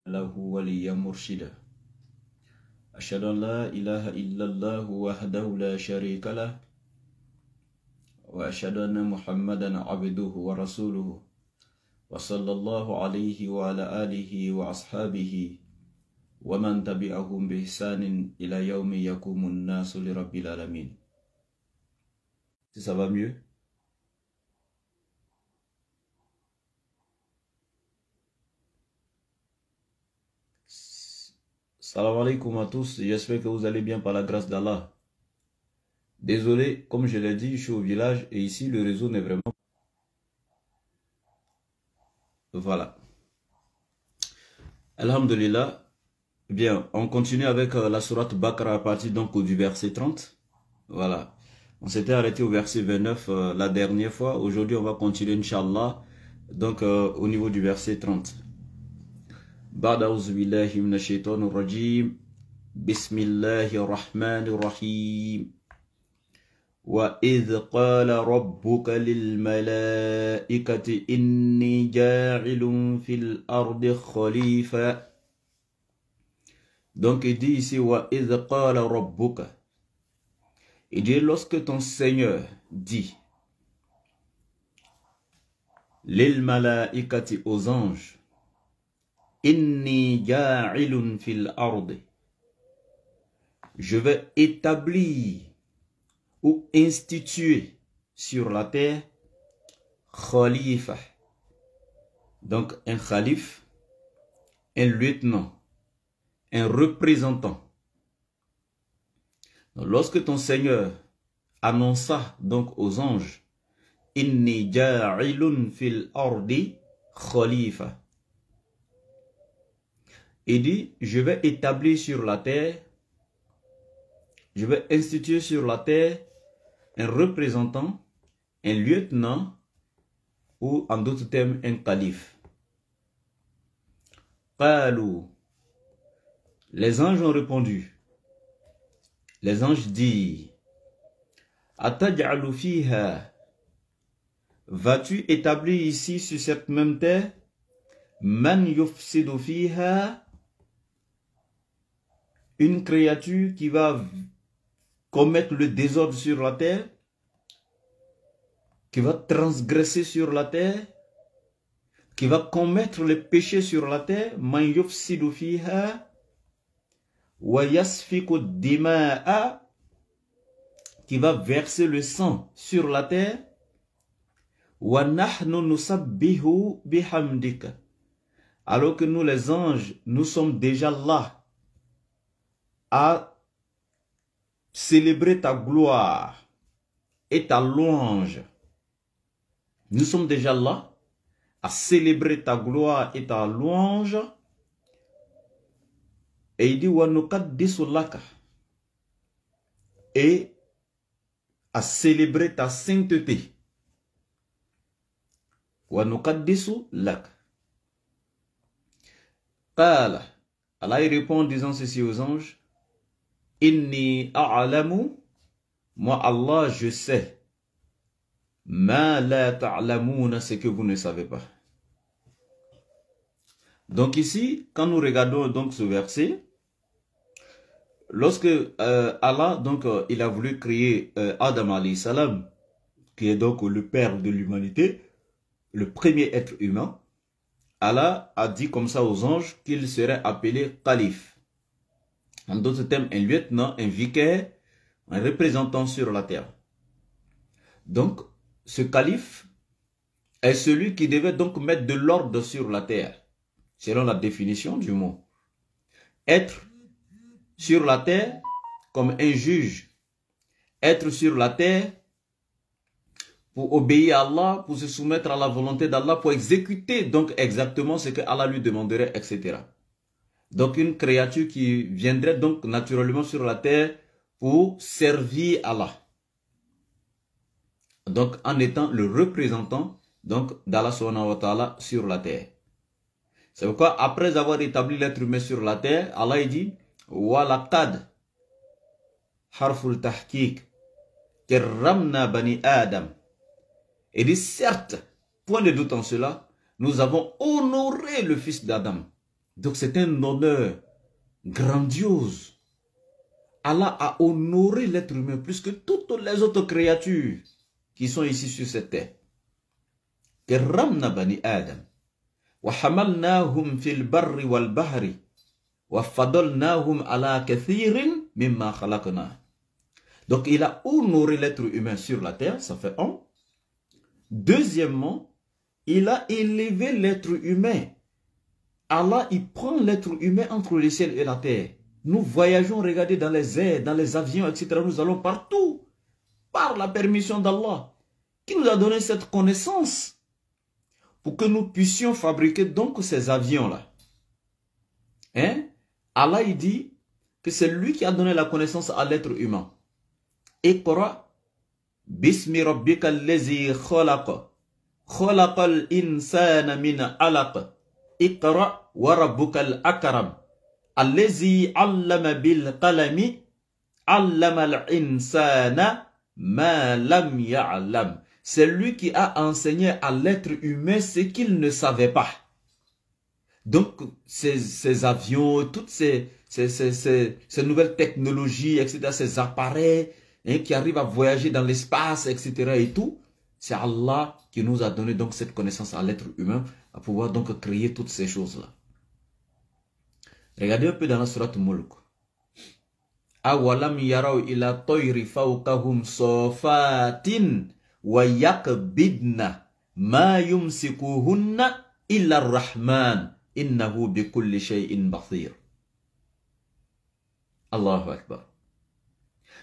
له وليا مرشدا أشهد أن لا إله إلا الله وحده لا شريك له وأشهد أن محمدا عبده ورسوله وصلى الله عليه وعلى آله وأصحابه ومن تبعهم بإحسان إلى يوم يقوم الناس لرب العالمين. Si ça va mieux? Salam alaikum à tous, j'espère que vous allez bien par la grâce d'Allah. Désolé, comme je l'ai dit, je suis au village et ici le réseau n'est vraiment... Voilà. Alhamdulillah. Bien, on continue avec la sourate Baqara à partir donc du verset 30. Voilà. On s'était arrêté au verset 29 la dernière fois. Aujourd'hui, on va continuer, Inch'Allah, donc au niveau du verset 30. بعد أعوذ بالله من الشيطان الرجيم بسم الله الرحمن الرحيم وإذ قال ربك للملائكة إني جاعل في الأرض خليفة. Donc il dit ici وإذ قال ربك. Il dit lorsque ton Seigneur dit للملائكة aux anges Inni ja'ilun fil ardi. Je vais établir ou instituer sur la terre khalifa. Donc un khalif, un lieutenant, un représentant. Donc, lorsque ton Seigneur annonça donc aux anges Inni ja'ilun fil ardi khalifa. Il dit, je vais établir sur la terre, je vais instituer sur la terre un représentant, un lieutenant, ou en d'autres termes, un calife. Qalou. Les anges ont répondu. Les anges disent, Ataj'alu fiha. Vas-tu établir ici sur cette même terre, man yufsidu fiha, une créature qui va commettre le désordre sur la terre, qui va transgresser sur la terre, qui va commettre le péché sur la terre, man yufsidu fiha wa yasfiku dima'a, qui va verser le sang sur la terre, wa nahnu nusabbihu bihamdika, alors que nous les anges, nous sommes déjà là à célébrer ta gloire et ta louange. Nous sommes déjà là à célébrer ta gloire et ta louange. Et il dit wa nuqaddisu laka, et à célébrer ta sainteté. Wa nuqaddisu laka. Qala, Allah il répond en disant ceci aux anges. Inni a'lamu, moi Allah je sais, ma la ta'lamouna, ce que vous ne savez pas. Donc ici, quand nous regardons donc ce verset, lorsque Allah donc il a voulu créer Adam alayhi salam, qui est donc le père de l'humanité, le premier être humain, Allah a dit comme ça aux anges qu'il serait appelé calife. En d'autres termes, un lieutenant, un vicaire, un représentant sur la terre. Donc, ce calife est celui qui devait donc mettre de l'ordre sur la terre, selon la définition du mot. Être sur la terre comme un juge, être sur la terre pour obéir à Allah, pour se soumettre à la volonté d'Allah, pour exécuter donc exactement ce que Allah lui demanderait, etc. Donc une créature qui viendrait donc naturellement sur la terre pour servir Allah. Donc en étant le représentant donc d'Allah subhanahu wa ta'ala sur la terre. C'est pourquoi après avoir établi l'être humain sur la terre, Allah dit Walaqad harful tahqiq karramna bani Adam. Et dit certes, point de doute en cela, nous avons honoré le fils d'Adam. Donc c'est un honneur grandiose. Allah a honoré l'être humain plus que toutes les autres créatures qui sont ici sur cette terre. Karramna bani Adam. Wa hamalnahum fil barri wal bahri. Wa fadalnahum ala kathirin mimma khalaqna. Donc il a honoré l'être humain sur la terre, ça fait un. Deuxièmement, il a élevé l'être humain. Allah, il prend l'être humain entre le ciel et la terre. Nous voyageons, regardez, dans les airs, dans les avions, etc. Nous allons partout, par la permission d'Allah, qui nous a donné cette connaissance pour que nous puissions fabriquer donc ces avions-là. Hein? Allah, il dit que c'est lui qui a donné la connaissance à l'être humain. Iqra bismi rabbika allazi khalaqa. Khalaqal insana min alaq. Iqra wa rabbukal akram. Allazi allama bil qalami. Allama al insana ma lam ya'lam. C'est lui qui a enseigné à l'être humain ce qu'il ne savait pas. Donc, ces avions, toutes ces nouvelles technologies, etc., ces appareils qui arrivent à voyager dans l'espace, etc. et tout, c'est Allah qui nous a donné donc cette connaissance à l'être humain, à pouvoir donc créer toutes ces choses-là. Regardez un peu dans la sourate Mulk. Awalam yaraw ila toyri fawqahum sofatin wa yakbidna ma yumsikuhunna illa ar-Rahman innahu bi kulli shay'in basir. Allahu Akbar.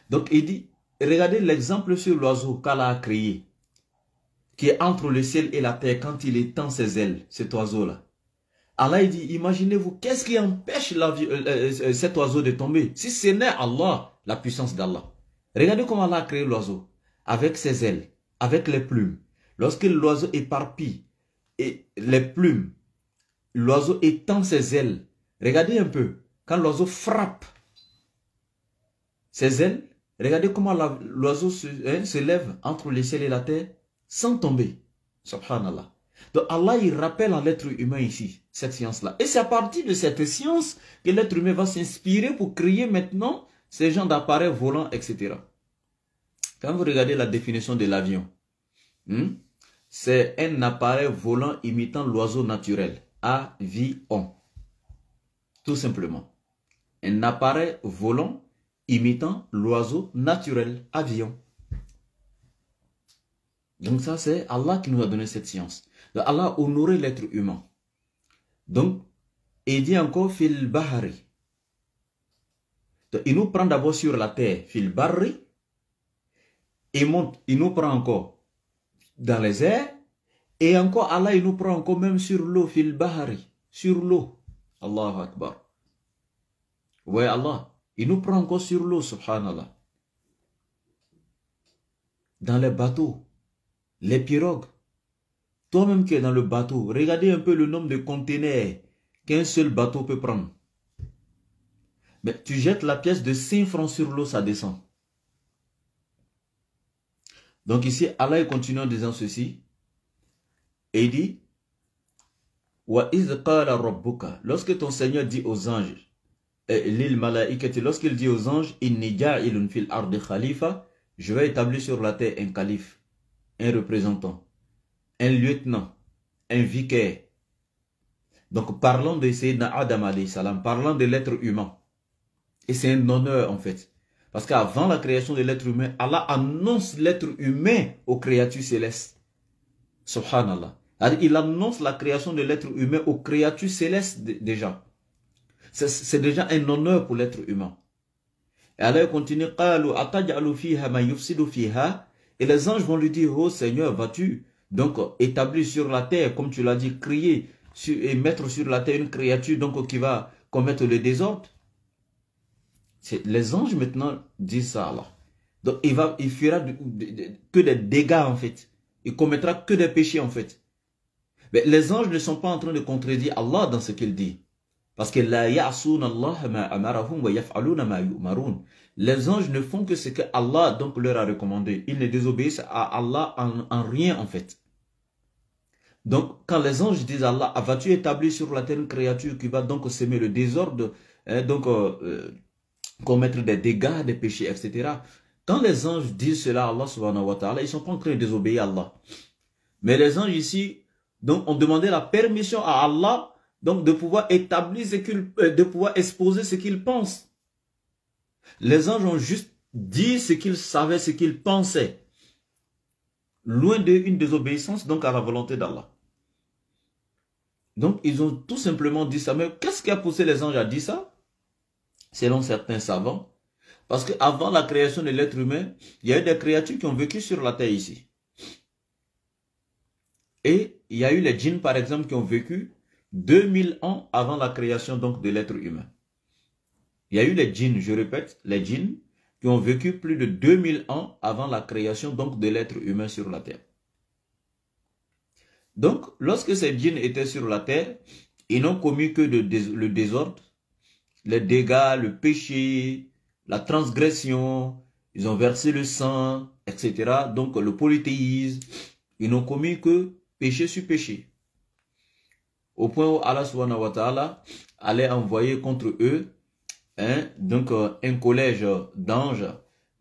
Donc il dit, regardez l'exemple sur l'oiseau qu'Allah a créé, qui est entre le ciel et la terre quand il étend ses ailes, cet oiseau-là. Allah il dit, imaginez-vous, qu'est-ce qui empêche cet oiseau de tomber? Si ce n'est Allah, la puissance d'Allah. Regardez comment Allah a créé l'oiseau, avec ses ailes, avec les plumes. Lorsque l'oiseau éparpille et les plumes, l'oiseau étend ses ailes. Regardez un peu, quand l'oiseau frappe ses ailes, regardez comment l'oiseau se lève entre le ciel et la terre sans tomber. Subhanallah. Donc Allah, il rappelle à l'être humain ici, cette science-là. Et c'est à partir de cette science que l'être humain va s'inspirer pour créer maintenant ces genres d'appareils volants, etc. Quand vous regardez la définition de l'avion, c'est un appareil volant imitant l'oiseau naturel. Avion. Tout simplement. Un appareil volant imitant l'oiseau naturel. Avion. Donc ça, c'est Allah qui nous a donné cette science. Donc Allah a honoré l'être humain. Donc, il dit encore fil bahari. Donc, il nous prend d'abord sur la terre, fil bahari. Il monte, il nous prend encore dans les airs. Et encore Allah, il nous prend encore même sur l'eau, fil bahari. Sur l'eau. Allahu Akbar. Ouais, Allah. Il nous prend encore sur l'eau, subhanallah. Dans les bateaux, les pirogues. Toi-même qui es dans le bateau, regardez un peu le nombre de conteneurs qu'un seul bateau peut prendre. Mais tu jettes la pièce de 5 francs sur l'eau, ça descend. Donc ici, Allah continue en disant ceci. Et il dit, Wa iz qala rabbuka, lorsque ton Seigneur dit aux anges, l'île malaïkati, lorsqu'il dit aux anges, inni ja'ilun fil ardi khalifa, je vais établir sur la terre un calife, un représentant, un lieutenant, un vicaire. Donc parlons de Sayyidina Adam alayhi salam, parlons de l'être humain. Et c'est un honneur en fait. Parce qu'avant la création de l'être humain, Allah annonce l'être humain aux créatures célestes. Subhanallah. Il annonce la création de l'être humain aux créatures célestes déjà. C'est déjà un honneur pour l'être humain. Et Allah continue, et les anges vont lui dire, oh Seigneur, vas-tu donc établir sur la terre, comme tu l'as dit, crier et mettre sur la terre une créature donc qui va commettre le désordre? Les anges maintenant disent ça à Allah. Donc il fera que des dégâts en fait. Il commettra que des péchés en fait. Mais les anges ne sont pas en train de contredire Allah dans ce qu'il dit. Parce que la ya'souna Allah ma amarahum wa yaf'aluna ma yu'marun. Les anges ne font que ce que Allah donc leur a recommandé. Ils ne désobéissent à Allah en rien en fait. Donc, quand les anges disent à Allah, ah, vas-tu établir sur la terre une créature qui va donc semer le désordre, hein, donc commettre des dégâts, des péchés, etc. Quand les anges disent cela à Allah subhanahu wa ta'ala, ils ne sont pas en train de désobéir à Allah. Mais les anges ici, donc, ont demandé la permission à Allah, donc, de pouvoir établir ce qu'ils, de pouvoir exposer ce qu'ils pensent. Les anges ont juste dit ce qu'ils savaient, ce qu'ils pensaient. Loin d'une désobéissance, donc, à la volonté d'Allah. Donc, ils ont tout simplement dit ça. Mais qu'est-ce qui a poussé les anges à dire ça? Selon certains savants. Parce qu'avant la création de l'être humain, il y a eu des créatures qui ont vécu sur la terre ici. Et il y a eu les djinns, par exemple, qui ont vécu 2000 ans avant la création donc de l'être humain. Il y a eu les djinns, je répète, les djinns qui ont vécu plus de 2000 ans avant la création donc de l'être humain sur la terre. Donc, lorsque ces djinns étaient sur la terre, ils n'ont commis que le désordre, les dégâts, le péché, la transgression, ils ont versé le sang, etc. Donc, le polythéisme, ils n'ont commis que péché sur péché. Au point où Allah subhanahu wa ta'ala allait envoyer contre eux donc un collège d'anges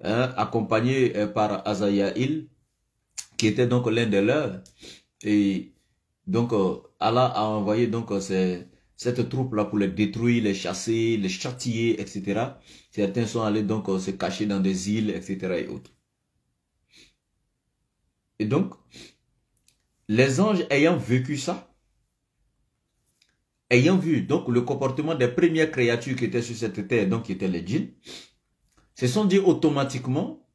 accompagné par Azayaïl, qui était donc l'un des leurs. Et donc Allah a envoyé donc cette troupe-là pour les détruire, les chasser, les châtier, etc. Certains sont allés donc se cacher dans des îles, etc. et autres. Et donc, les anges ayant vécu ça, ayant vu donc le comportement des premières créatures qui étaient sur cette terre, donc qui étaient les djinns, se sont dit automatiquement,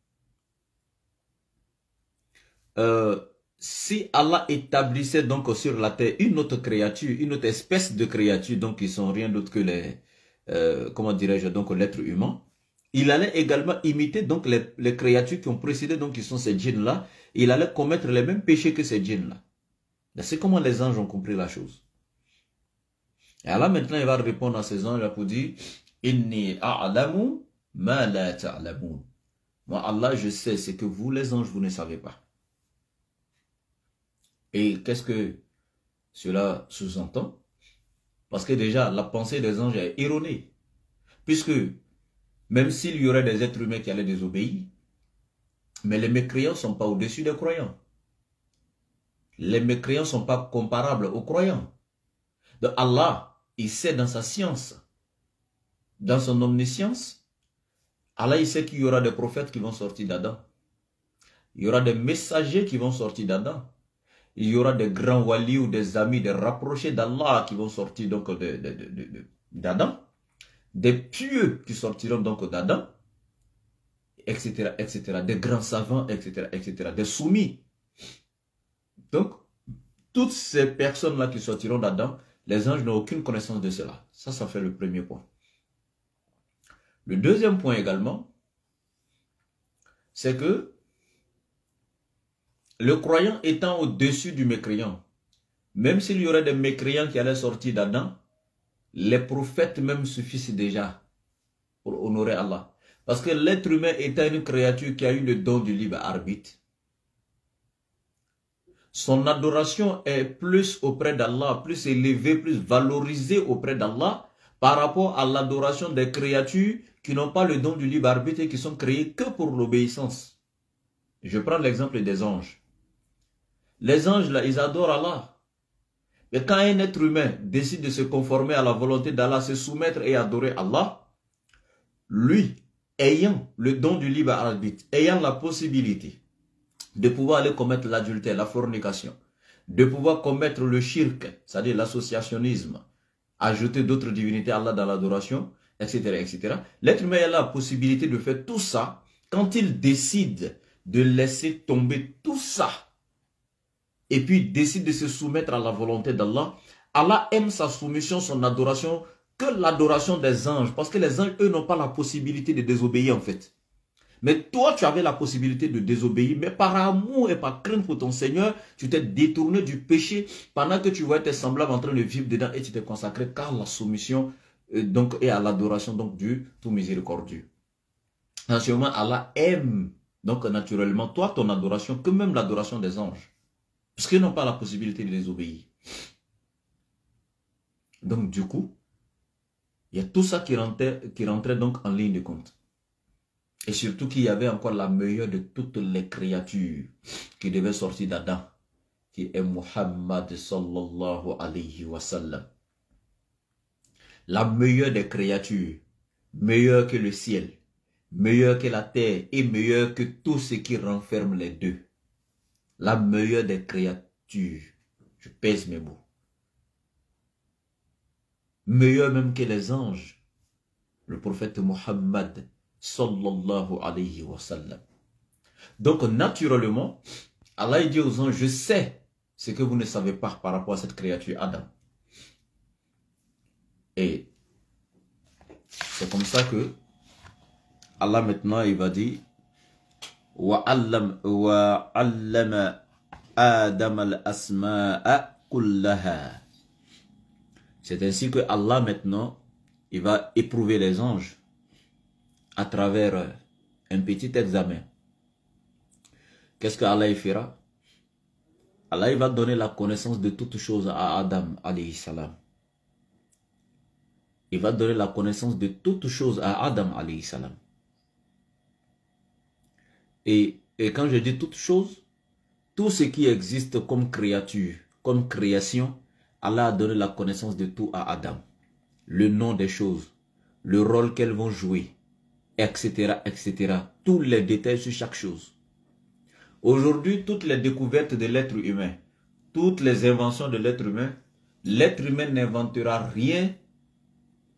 si Allah établissait donc sur la terre une autre créature, une autre espèce de créature, donc qui sont rien d'autre que les, comment dirais-je, donc l'être humain, il allait également imiter donc les créatures qui ont précédé, donc qui sont ces djinns-là, il allait commettre les mêmes péchés que ces djinns-là. C'est comment les anges ont compris la chose. Et Allah maintenant il va répondre à ces anges pour dire Inni a'lamu ma la ta'lamun. Moi Allah je sais ce que vous les anges vous ne savez pas. Et qu'est-ce que cela sous-entend? Parce que déjà la pensée des anges est erronée. Puisque même s'il y aurait des êtres humains qui allaient désobéir, mais les mécréants ne sont pas au-dessus des croyants. Les mécréants ne sont pas comparables aux croyants. Donc Allah, il sait dans sa science, dans son omniscience, Allah il sait qu'il y aura des prophètes qui vont sortir d'Adam. Il y aura des messagers qui vont sortir d'Adam. Il y aura des grands walis ou des amis, des rapprochés d'Allah qui vont sortir donc d'Adam. Des pieux qui sortiront donc d'Adam, etc., etc. Des grands savants, etc., etc. Des soumis. Donc, toutes ces personnes-là qui sortiront d'Adam, les anges n'ont aucune connaissance de cela. Ça fait le premier point. Le deuxième point également, c'est que le croyant étant au-dessus du mécréant, même s'il y aurait des mécréants qui allaient sortir d'Adam, les prophètes même suffisent déjà pour honorer Allah. Parce que l'être humain étant une créature qui a eu le don du libre arbitre, son adoration est plus auprès d'Allah, plus élevée, plus valorisée auprès d'Allah par rapport à l'adoration des créatures qui n'ont pas le don du libre arbitre et qui sont créées que pour l'obéissance. Je prends l'exemple des anges. Les anges, là, ils adorent Allah. Mais quand un être humain décide de se conformer à la volonté d'Allah, se soumettre et adorer Allah, lui, ayant le don du libre arbitre, ayant la possibilité de pouvoir aller commettre l'adultère, la fornication, de pouvoir commettre le shirk, c'est-à-dire l'associationnisme, ajouter d'autres divinités à Allah dans l'adoration, etc., etc. L'être humain a la possibilité de faire tout ça quand il décide de laisser tomber tout ça et puis décide de se soumettre à la volonté d'Allah. Allah aime sa soumission, son adoration, que l'adoration des anges, parce que les anges, eux, n'ont pas la possibilité de désobéir en fait. Mais toi, tu avais la possibilité de désobéir, mais par amour et par crainte pour ton Seigneur, tu t'es détourné du péché pendant que tu voyais tes semblables en train de vivre dedans et tu t'es consacré car la soumission donc, et à l'adoration donc du tout miséricordieux. En ce moment, Allah aime donc naturellement toi, ton adoration, que même l'adoration des anges. Parce qu'ils n'ont pas la possibilité de les obéir. Donc du coup, il y a tout ça qui rentrait donc en ligne de compte. Et surtout qu'il y avait encore la meilleure de toutes les créatures qui devait sortir d'Adam, qui est Muhammad sallallahu alayhi wa sallam. La meilleure des créatures, meilleure que le ciel, meilleure que la terre et meilleure que tout ce qui renferme les deux. La meilleure des créatures, je pèse mes mots. Meilleur même que les anges, le prophète Muhammad sallallahu alayhi wa sallam. Donc naturellement, Allah dit aux anges, je sais ce que vous ne savez pas par rapport à cette créature Adam. Et c'est comme ça que Allah maintenant il va dire وَعَلَّمَ آدَمَ الْأَسْمَاءَ كُلَّهَا. C'est ainsi que Allah maintenant il va éprouver les anges à travers un petit examen. Qu'est-ce que Allah fera? Allah il va donner la connaissance de toutes choses à Adam alayhi salam. Il va donner la connaissance de toutes choses à Adam alayhi salam. Et quand je dis toutes choses, tout ce qui existe comme créature, comme création, Allah a donné la connaissance de tout à Adam. Le nom des choses, le rôle qu'elles vont jouer, etc., etc. Tous les détails sur chaque chose. Aujourd'hui, toutes les découvertes de l'être humain, toutes les inventions de l'être humain n'inventera rien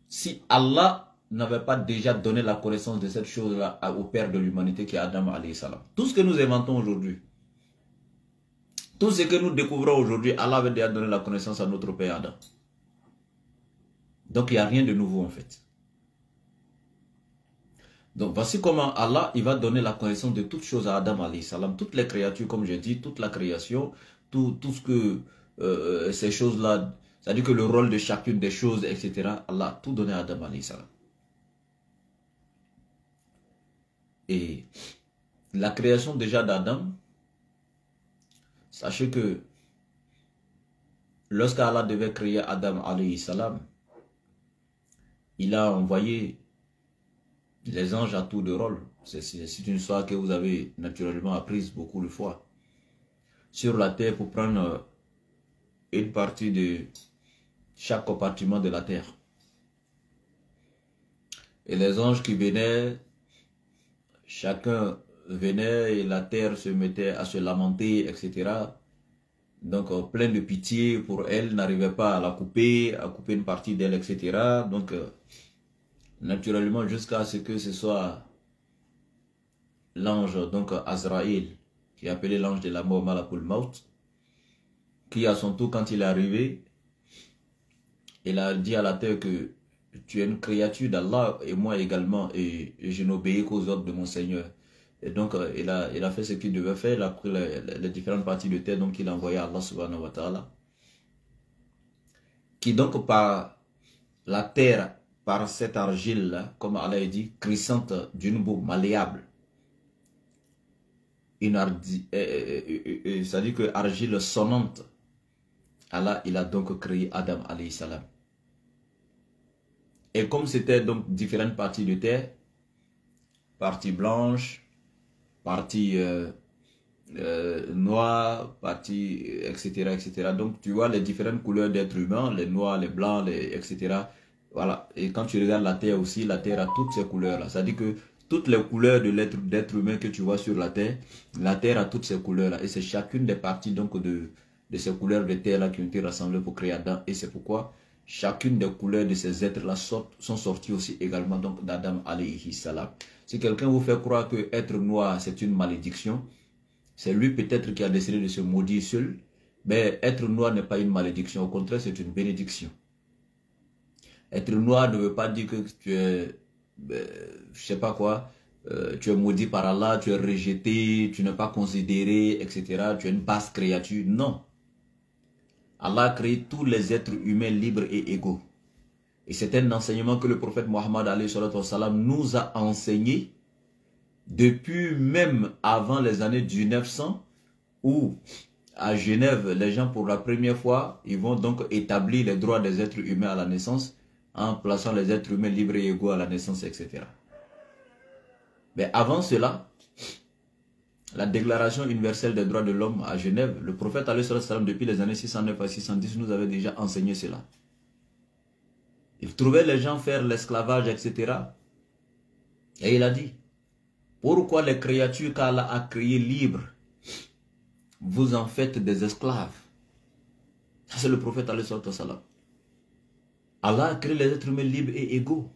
si Allah n'avait pas déjà donné la connaissance de cette chose-là au père de l'humanité qui est Adam alayhi salam. Tout ce que nous inventons aujourd'hui, tout ce que nous découvrons aujourd'hui, Allah avait déjà donné la connaissance à notre père Adam. Donc il n'y a rien de nouveau en fait. Donc voici comment Allah il va donner la connaissance de toutes choses à Adam alayhi salam, toutes les créatures comme je dis, toute la création, tout ce que ces choses-là, c'est-à-dire que le rôle de chacune des choses, etc. Allah a tout donné à Adam alayhi salam. Et la création déjà d'Adam, sachez que lorsqu'Allah devait créer Adam alayhi salam, il a envoyé les anges à tour de rôle. C'est une histoire que vous avez naturellement apprise beaucoup de fois. Sur la terre pour prendre une partie de chaque compartiment de la terre. Et les anges qui venaient, chacun venait et la terre se mettait à se lamenter, etc. Donc plein de pitié pour elle, n'arrivait pas à la couper, à couper une partie d'elle, etc. Donc naturellement jusqu'à ce que ce soit l'ange, donc Azraïl, qui est appelé l'ange de la mort, Malakul Maut, qui à son tour quand il est arrivé, il a dit à la terre que tu es une créature d'Allah et moi également, et je n'obéis qu'aux ordres de mon Seigneur. Et donc il a fait ce qu'il devait faire, il a pris les différentes parties de terre, donc il a envoyé à Allah subhanahu wa ta'ala, qui donc par la terre, par cette argile-là, comme Allah a dit, crissante d'une boue malléable, c'est-à-dire que argile sonnante, Allah il a donc créé Adam alayhi salam. Et comme c'était donc différentes parties de terre, partie blanche, partie noire, partie etc., etc. Donc tu vois les différentes couleurs d'êtres humains, les noirs, les blancs, etc. Voilà. Et quand tu regardes la terre aussi, la terre a toutes ces couleurs-là. C'est-à-dire que toutes les couleurs de d'être humain que tu vois sur la terre a toutes ces couleurs-là. Et c'est chacune des parties donc de ces couleurs de terre-là qui ont été rassemblées pour créer Adam. Et c'est pourquoi chacune des couleurs de ces êtres-là sont sorties aussi également donc d'Adam alayhi salam. Si quelqu'un vous fait croire que être noir c'est une malédiction, c'est lui peut-être qui a décidé de se maudire seul. Mais être noir n'est pas une malédiction, au contraire c'est une bénédiction. Être noir ne veut pas dire que tu es, je sais pas quoi, tu es maudit par Allah, tu es rejeté, tu n'es pas considéré, etc. Tu es une basse créature. Non. Allah a créé tous les êtres humains libres et égaux. Et c'est un enseignement que le prophète Mohammed nous a enseigné depuis même avant les années 1900 où à Genève, les gens pour la première fois, ils vont donc établir les droits des êtres humains à la naissance en plaçant les êtres humains libres et égaux à la naissance, etc. Mais avant cela, la Déclaration universelle des droits de l'homme à Genève, le prophète depuis les années 609 à 610 nous avait déjà enseigné cela. Il trouvait les gens faire l'esclavage, etc. Et il a dit, pourquoi les créatures qu'Allah a créées libres, vous en faites des esclaves? Ça c'est le prophète alayhi salam. Allah a créé les êtres humains libres et égaux.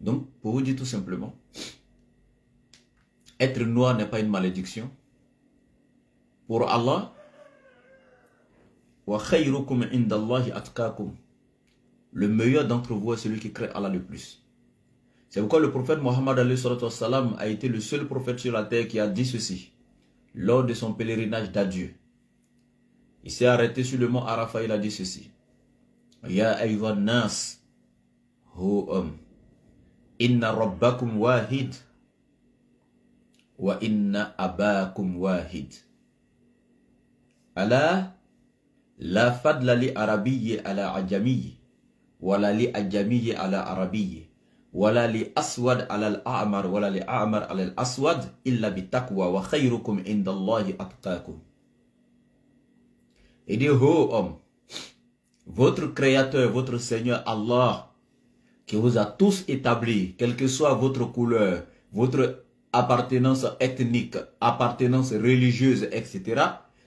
Donc, pour vous dire tout simplement, être noir n'est pas une malédiction. Pour Allah, le meilleur d'entre vous est celui qui craint Allah le plus. C'est pourquoi le prophète Mohammed a été le seul prophète sur la terre qui a dit ceci lors de son pèlerinage d'adieu. Il s'est arrêté sur le mont Arafat, il a dit ceci. Ya ayyuhan nas, ô homme, inna rabbakum wahid, wa inna abakum wahid. Ala la fadla li arabiyyi ala ajamiyyi, wala li ajamiyyi ala arabiyyi, wala li aswad ala al-a'mar, wala li a'mar ala al-aswad, illa bitaqwa wa khayrukum indallahi atqakum. Il dit, ô homme, votre créateur, votre Seigneur Allah, qui vous a tous établis, quelle que soit votre couleur, votre appartenance ethnique, appartenance religieuse, etc.,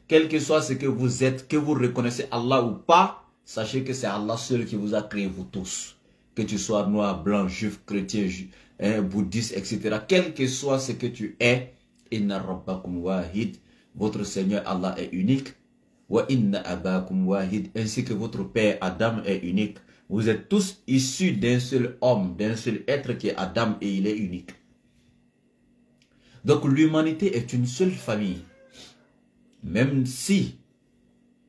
quel que soit ce que vous êtes, que vous reconnaissez Allah ou pas, sachez que c'est Allah seul qui vous a créé, vous tous. Que tu sois noir, blanc, juif, chrétien, bouddhiste, etc. Quel que soit ce que tu es, inna rabbakum wahid, votre Seigneur Allah est unique. Wa inna abakum wahid, ainsi que votre père Adam est unique. Vous êtes tous issus d'un seul homme, d'un seul être qui est Adam et il est unique. Donc l'humanité est une seule famille. Même si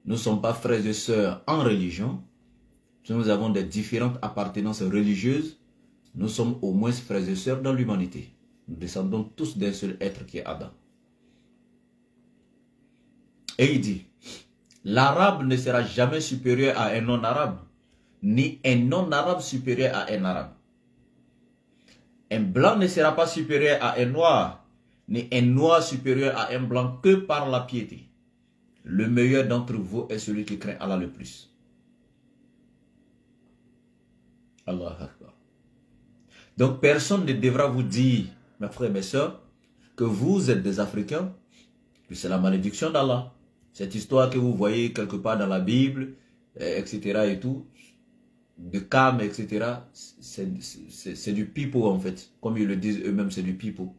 nous ne sommes pas frères et sœurs en religion, si nous avons des différentes appartenances religieuses, nous sommes au moins frères et sœurs dans l'humanité. Nous descendons tous d'un seul être qui est Adam. Et il dit, l'arabe ne sera jamais supérieur à un non-arabe, ni un non-arabe supérieur à un arabe. Un blanc ne sera pas supérieur à un noir, ni un noir supérieur à un blanc que par la piété. Le meilleur d'entre vous est celui qui craint Allah le plus. Allah Akbar. Donc personne ne devra vous dire, mes frères et mes sœurs, que vous êtes des Africains, que c'est la malédiction d'Allah. Cette histoire que vous voyez quelque part dans la Bible, etc. et tout, de Cam, etc., c'est du pipeau en fait. Comme ils le disent eux-mêmes, c'est du pipeau.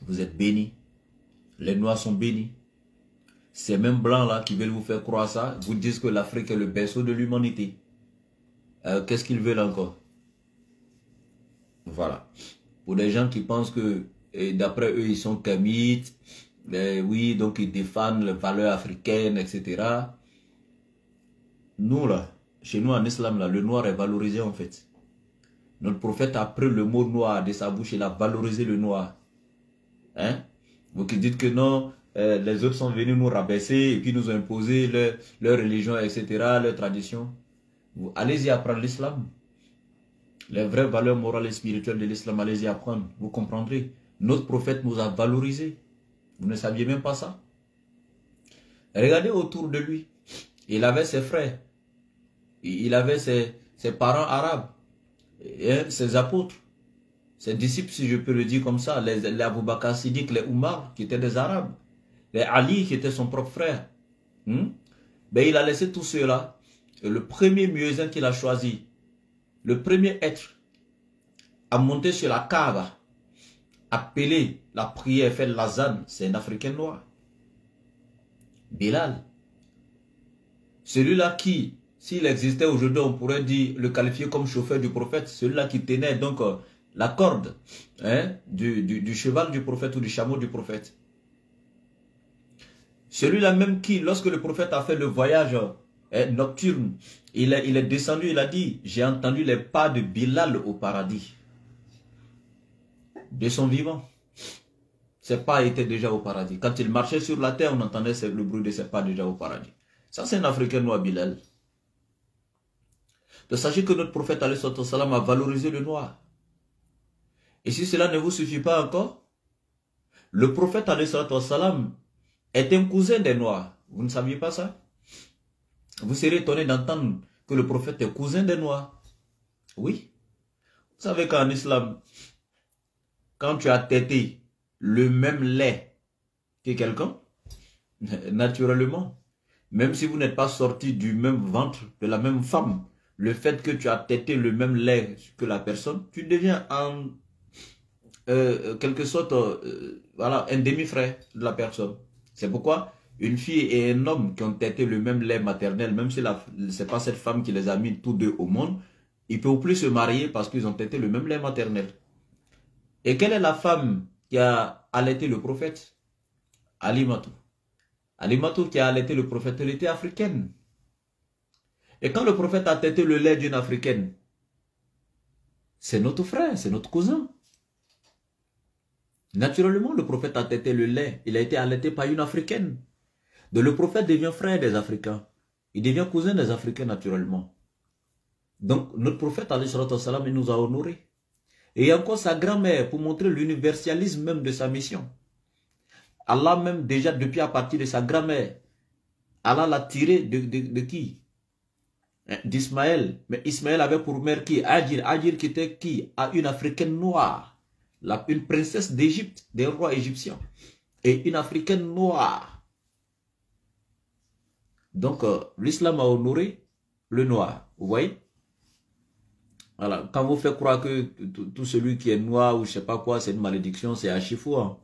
Vous êtes bénis. Les Noirs sont bénis. Ces mêmes Blancs-là qui veulent vous faire croire ça, vous disent que l'Afrique est le berceau de l'humanité. Qu'est-ce qu'ils veulent encore? Voilà. Pour les gens qui pensent que, d'après eux, ils sont kamites, oui, donc ils défendent les valeurs africaines, etc. Nous, là, chez nous en islam, là, le noir est valorisé en fait. Notre prophète a pris le mot noir de sa bouche, il a valorisé le noir. Hein? Vous qui dites que non, les autres sont venus nous rabaisser et puis nous ont imposé leur religion, etc., leur tradition. Allez-y apprendre l'islam. Les vraies valeurs morales et spirituelles de l'islam, allez-y apprendre. Vous comprendrez. Notre prophète nous a valorisés. Vous ne saviez même pas ça. Regardez autour de lui. Il avait ses frères. Il avait ses parents arabes. Et ses apôtres. Ses disciples, si je peux le dire comme ça. Les Abu Bakr Siddiq, les Oumar, qui étaient des arabes. Les Ali, qui était son propre frère. Ben, il a laissé tout cela. Et le premier muezzin qu'il a choisi, le premier être à monter sur la Kaaba, appeler la prière, faire l'azan, c'est un Africain noir. Bilal. Celui-là qui, s'il existait aujourd'hui, on pourrait dire, le qualifier comme chauffeur du prophète. Celui-là qui tenait donc la corde du cheval du prophète ou du chameau du prophète. Celui-là même qui, lorsque le prophète a fait le voyage nocturne, il est descendu, il a dit, j'ai entendu les pas de Bilal au paradis. De son vivant. ses pas étaient déjà au paradis. Quand il marchait sur la terre, on entendait le bruit de ses pas déjà au paradis. Ça, c'est un Africain noir, Bilal. Donc, sachez que notre prophète alayhi salam a valorisé le noir. Et si cela ne vous suffit pas encore, le prophète alayhi salam est un cousin des noirs. Vous ne saviez pas ça? Vous serez étonné d'entendre que le prophète est cousin des noirs. Oui. Vous savez qu'en islam, quand tu as tété le même lait que quelqu'un, naturellement, même si vous n'êtes pas sorti du même ventre, de la même femme, le fait que tu as tété le même lait que la personne, tu deviens en quelque sorte voilà, un demi-frère de la personne. C'est pourquoi une fille et un homme qui ont tété le même lait maternel, même si ce n'est pas cette femme qui les a mis tous deux au monde, ils ne peuvent plus se marier parce qu'ils ont tété le même lait maternel. Et quelle est la femme qui a allaité le prophète? Alimatou. Alimatou qui a allaité le prophète, elle était africaine. Et quand le prophète a tété le lait d'une africaine, c'est notre frère, c'est notre cousin. Naturellement, le prophète a tété le lait, il a été allaité par une africaine. Donc le prophète devient frère des Africains. Il devient cousin des Africains naturellement. Donc notre prophète, alayhi salam, il nous a honorés. Et encore sa grand-mère pour montrer l'universalisme même de sa mission. Allah même déjà depuis à partir de sa grand-mère, Allah l'a tiré de qui? D'Ismaël. Mais Ismaël avait pour mère qui? Agir. Agir qui était qui? Une africaine noire. Une princesse d'Égypte, des rois égyptiens. Et une africaine noire. Donc l'islam a honoré le noir. Vous voyez? Voilà. Quand vous faites croire que tout celui qui est noir ou je sais pas quoi, c'est une malédiction, c'est archi-fou. Hein?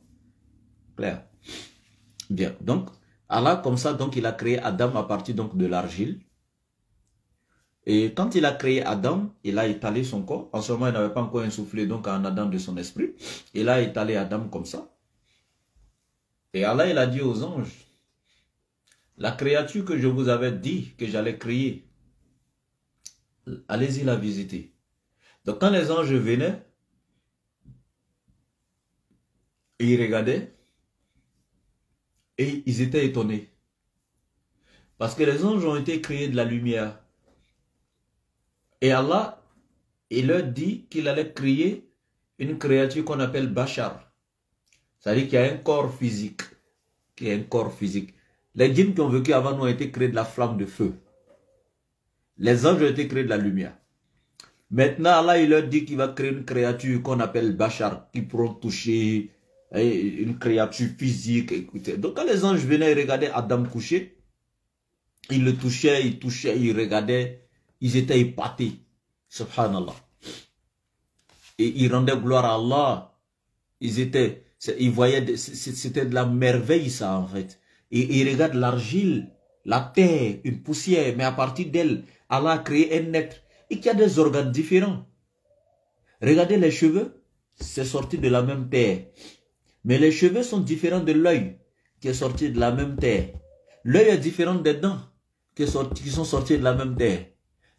Clair. Bien. Donc, Allah, comme ça, donc, il a créé Adam à partir donc, de l'argile. Et quand il a créé Adam, il a étalé son corps. En ce moment, il n'avait pas encore insoufflé donc en Adam de son esprit. Il a étalé Adam comme ça. Et Allah, il a dit aux anges, la créature que je vous avais dit que j'allais créer, allez-y la visiter. Donc quand les anges venaient, ils regardaient et ils étaient étonnés. Parce que les anges ont été créés de la lumière. Et Allah, il leur dit qu'il allait créer une créature qu'on appelle Bachar. C'est-à-dire qu'il y a un corps physique. Qui est un corps physique. Les djinns qui ont vécu avant nous ont été créés de la flamme de feu. Les anges ont été créés de la lumière. Maintenant, Allah, il leur dit qu'il va créer une créature qu'on appelle Bachar, qui pourront toucher, une créature physique. Écoutez. Donc, quand les anges venaient et regardaient Adam couché, ils le touchaient, ils regardaient, ils étaient épatés. Subhanallah. Et ils rendaient gloire à Allah. Ils voyaient, c'était de la merveille, ça, en fait. Et ils regardent l'argile, la terre, une poussière, mais à partir d'elle, Allah a créé un être. Et qui a des organes différents. Regardez les cheveux, c'est sorti de la même terre. Mais les cheveux sont différents de l'œil, qui est sorti de la même terre. L'œil est différent des dents, qui sont sorties de la même terre.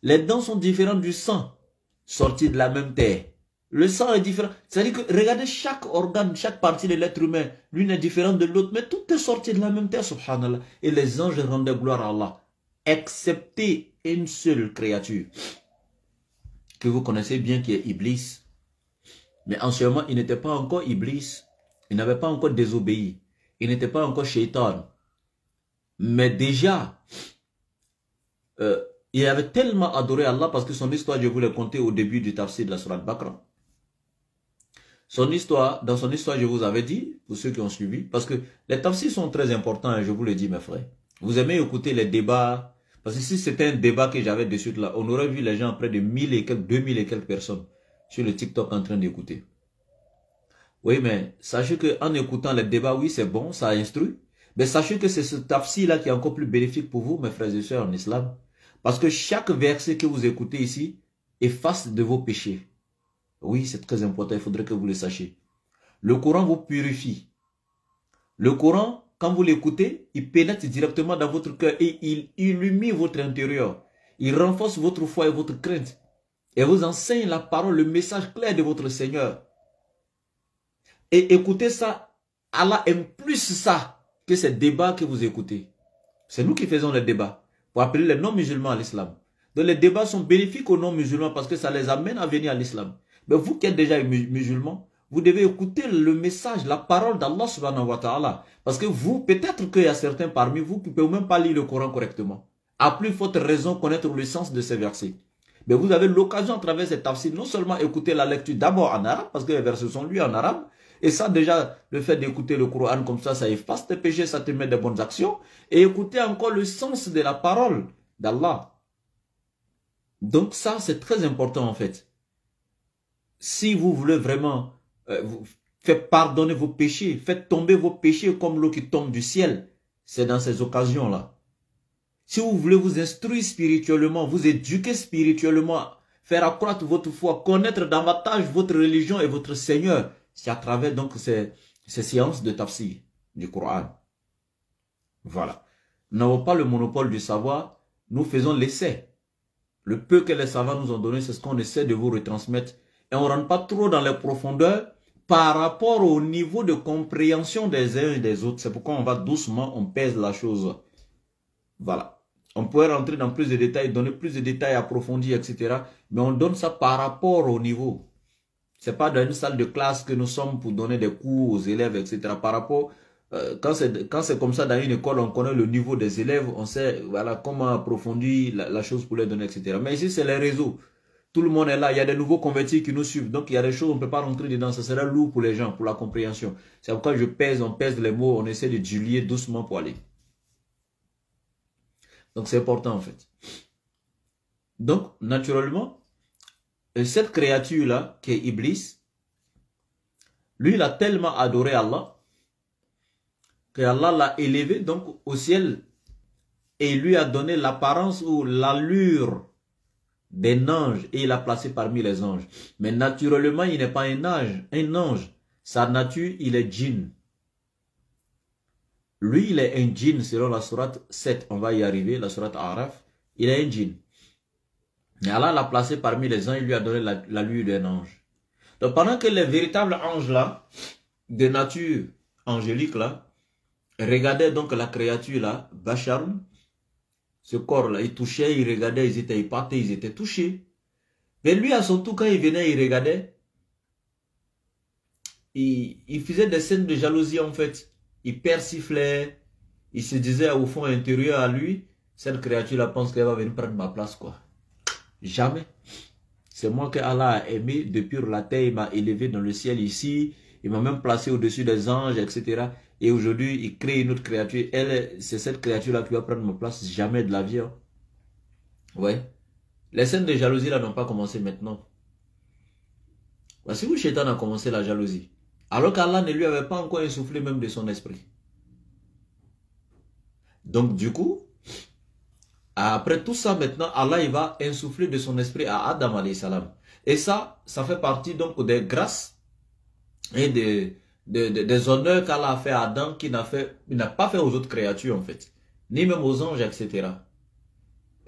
Les dents sont différentes du sang, sorti de la même terre. Le sang est différent. C'est-à-dire que regardez chaque organe, chaque partie de l'être humain, l'une est différente de l'autre, mais tout est sorti de la même terre, subhanallah. Et les anges rendaient gloire à Allah, excepté une seule créature que vous connaissez bien, qui est Iblis. Mais en ce moment, il n'était pas encore Iblis. Il n'avait pas encore désobéi. Il n'était pas encore Shaitan. Mais déjà, il avait tellement adoré Allah, parce que son histoire, je vous l'ai conté au début du tafsir de la Sourate Baqarah. Son histoire, dans son histoire, je vous avais dit, pour ceux qui ont suivi, parce que les tafsirs sont très importants, et je vous le dis, mes frères. Vous aimez écouter les débats. Parce que si c'était un débat que j'avais dessus là, on aurait vu les gens près de 1000 et quelques, 2000 et quelques personnes sur le TikTok en train d'écouter. Oui, mais sachez qu'en écoutant les débats, oui, c'est bon, ça instruit. Mais sachez que c'est ce tafsir là qui est encore plus bénéfique pour vous, mes frères et sœurs en islam. Parce que chaque verset que vous écoutez ici efface de vos péchés. Oui, c'est très important, il faudrait que vous le sachiez. Le Coran vous purifie. Le Coran, quand vous l'écoutez, il pénètre directement dans votre cœur et il illumine votre intérieur. Il renforce votre foi et votre crainte. Et vous enseigne la parole, le message clair de votre Seigneur. Et écoutez ça Allah aime plus ça que ces débats que vous écoutez. C'est nous qui faisons les débats pour appeler les non-musulmans à l'islam. Donc les débats sont bénéfiques aux non-musulmans parce que ça les amène à venir à l'islam. Mais vous qui êtes déjà musulmans, vous devez écouter le message, la parole d'Allah subhanahu wa ta'ala. Parce que vous, peut-être qu'il y a certains parmi vous qui ne peuvent même pas lire le Coran correctement. À plus forte raison connaître le sens de ces versets. Mais vous avez l'occasion à travers cette tafsir, non seulement écouter la lecture d'abord en arabe, parce que les versets sont lus en arabe, et ça déjà, le fait d'écouter le Coran comme ça efface tes péchés, ça te met des bonnes actions, et écouter encore le sens de la parole d'Allah. Donc ça, c'est très important en fait. Si vous voulez vraiment faire pardonner vos péchés, faites tomber vos péchés comme l'eau qui tombe du ciel, c'est dans ces occasions-là. Si vous voulez vous instruire spirituellement, vous éduquer spirituellement, faire accroître votre foi, connaître davantage votre religion et votre Seigneur, c'est à travers donc ces séances de tafsir du Coran. Voilà. Nous n'avons pas le monopole du savoir, nous faisons l'essai. Le peu que les savants nous ont donné, c'est ce qu'on essaie de vous retransmettre. Et on ne rentre pas trop dans les profondeurs par rapport au niveau de compréhension des uns et des autres. C'est pourquoi on va doucement, on pèse la chose. Voilà. On pourrait rentrer dans plus de détails, donner plus de détails approfondis, etc. Mais on donne ça par rapport au niveau. Ce n'est pas dans une salle de classe que nous sommes pour donner des cours aux élèves, etc. Par rapport, quand c'est comme ça dans une école, on connaît le niveau des élèves, on sait voilà, comment approfondir la chose pour les donner, etc. Mais ici, c'est les réseaux. Tout le monde est là, il y a des nouveaux convertis qui nous suivent. Donc, il y a des choses, on ne peut pas rentrer dedans. Ça sera lourd pour les gens, pour la compréhension. C'est pourquoi on pèse les mots, on essaie de diluer doucement pour aller. Donc, c'est important en fait. Donc, naturellement, cette créature-là, qui est Iblis, lui, il a tellement adoré Allah, que Allah l'a élevé donc au ciel et lui a donné l'apparence ou l'allure d'un ange et il l'a placé parmi les anges. Mais naturellement, il n'est pas un ange. Sa nature, il est djinn. Lui, il est un djinn selon la sourate 7. On va y arriver, la sourate Araf. Il est un djinn. Mais Allah l'a placé parmi les anges, il lui a donné l'allure d'un ange. Donc pendant que les véritables anges là, de nature angélique là, regardaient donc la créature là, Bachar, ce corps là, ils touchaient, ils regardaient, ils partaient, ils étaient touchés. Mais lui à son tour, quand il venait, il regardait, il faisait des scènes de jalousie en fait. Il persiflait, il se disait au fond intérieur à lui, cette créature là pense qu'elle va venir prendre ma place quoi. Jamais. C'est moi que Allah a aimé depuis la terre, il m'a élevé dans le ciel ici, il m'a même placé au-dessus des anges, etc. Et aujourd'hui, il crée une autre créature. C'est cette créature-là qui va prendre ma place, jamais de la vie. Hein. Ouais. Les scènes de jalousie là n'ont pas commencé maintenant. Voici où Shaitan a commencé la jalousie. Alors qu'Allah ne lui avait pas encore insufflé même de son esprit. Donc du coup, après tout ça maintenant, Allah il va insuffler de son esprit à Adam alayhi salam. Et ça fait partie donc des grâces et des honneurs qu'Allah a fait à Adam qu'il n'a pas fait aux autres créatures en fait. Ni même aux anges, etc.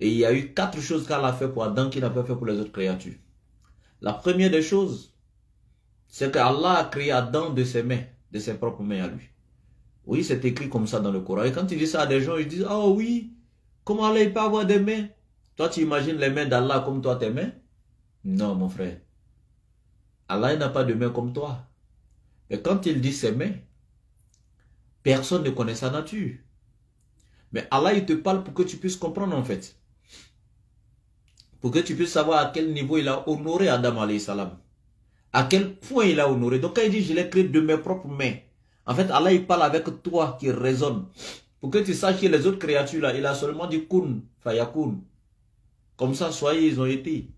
Et il y a eu 4 choses qu'Allah a fait pour Adam qu'il n'a pas fait pour les autres créatures. La première des choses, c'est qu'Allah a créé Adam de ses mains, de ses propres mains à lui. Oui, c'est écrit comme ça dans le Coran. Et quand il dit ça à des gens, ils disent, ah oui, comment Allah il peut avoir des mains? Toi, tu imagines les mains d'Allah comme toi, tes mains? Non, mon frère. Allah n'a pas de mains comme toi. Et quand il dit ses mains, personne ne connaît sa nature. Mais Allah, il te parle pour que tu puisses comprendre en fait. Pour que tu puisses savoir à quel niveau il a honoré Adam alayhi salam. À quel point il a honoré. Donc quand il dit, je l'ai créé de mes propres mains. En fait, Allah, il parle avec toi qui résonne. Pour que tu saches que les autres créatures là, il a seulement dit kun, fayakun. Comme ça, soyez, ils ont été.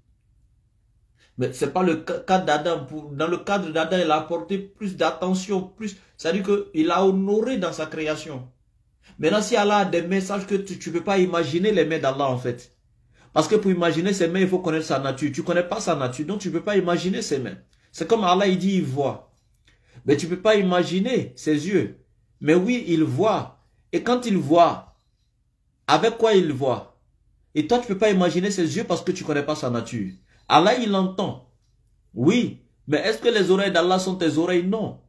Mais ce n'est pas le cas d'Adam. Dans le cadre d'Adam, il a apporté plus d'attention, plus. C'est-à-dire qu'il a honoré dans sa création. Maintenant, si Allah a des mains, sache que tu ne peux pas imaginer les mains d'Allah en fait. Parce que pour imaginer ses mains, il faut connaître sa nature. Tu ne connais pas sa nature, donc tu ne peux pas imaginer ses mains. C'est comme Allah, il dit, il voit. Mais tu ne peux pas imaginer ses yeux. Mais oui, il voit. Et quand il voit, avec quoi il voit? Et toi, tu ne peux pas imaginer ses yeux parce que tu ne connais pas sa nature. Allah, il entend. Oui. Mais est-ce que les oreilles d'Allah sont tes oreilles? Non.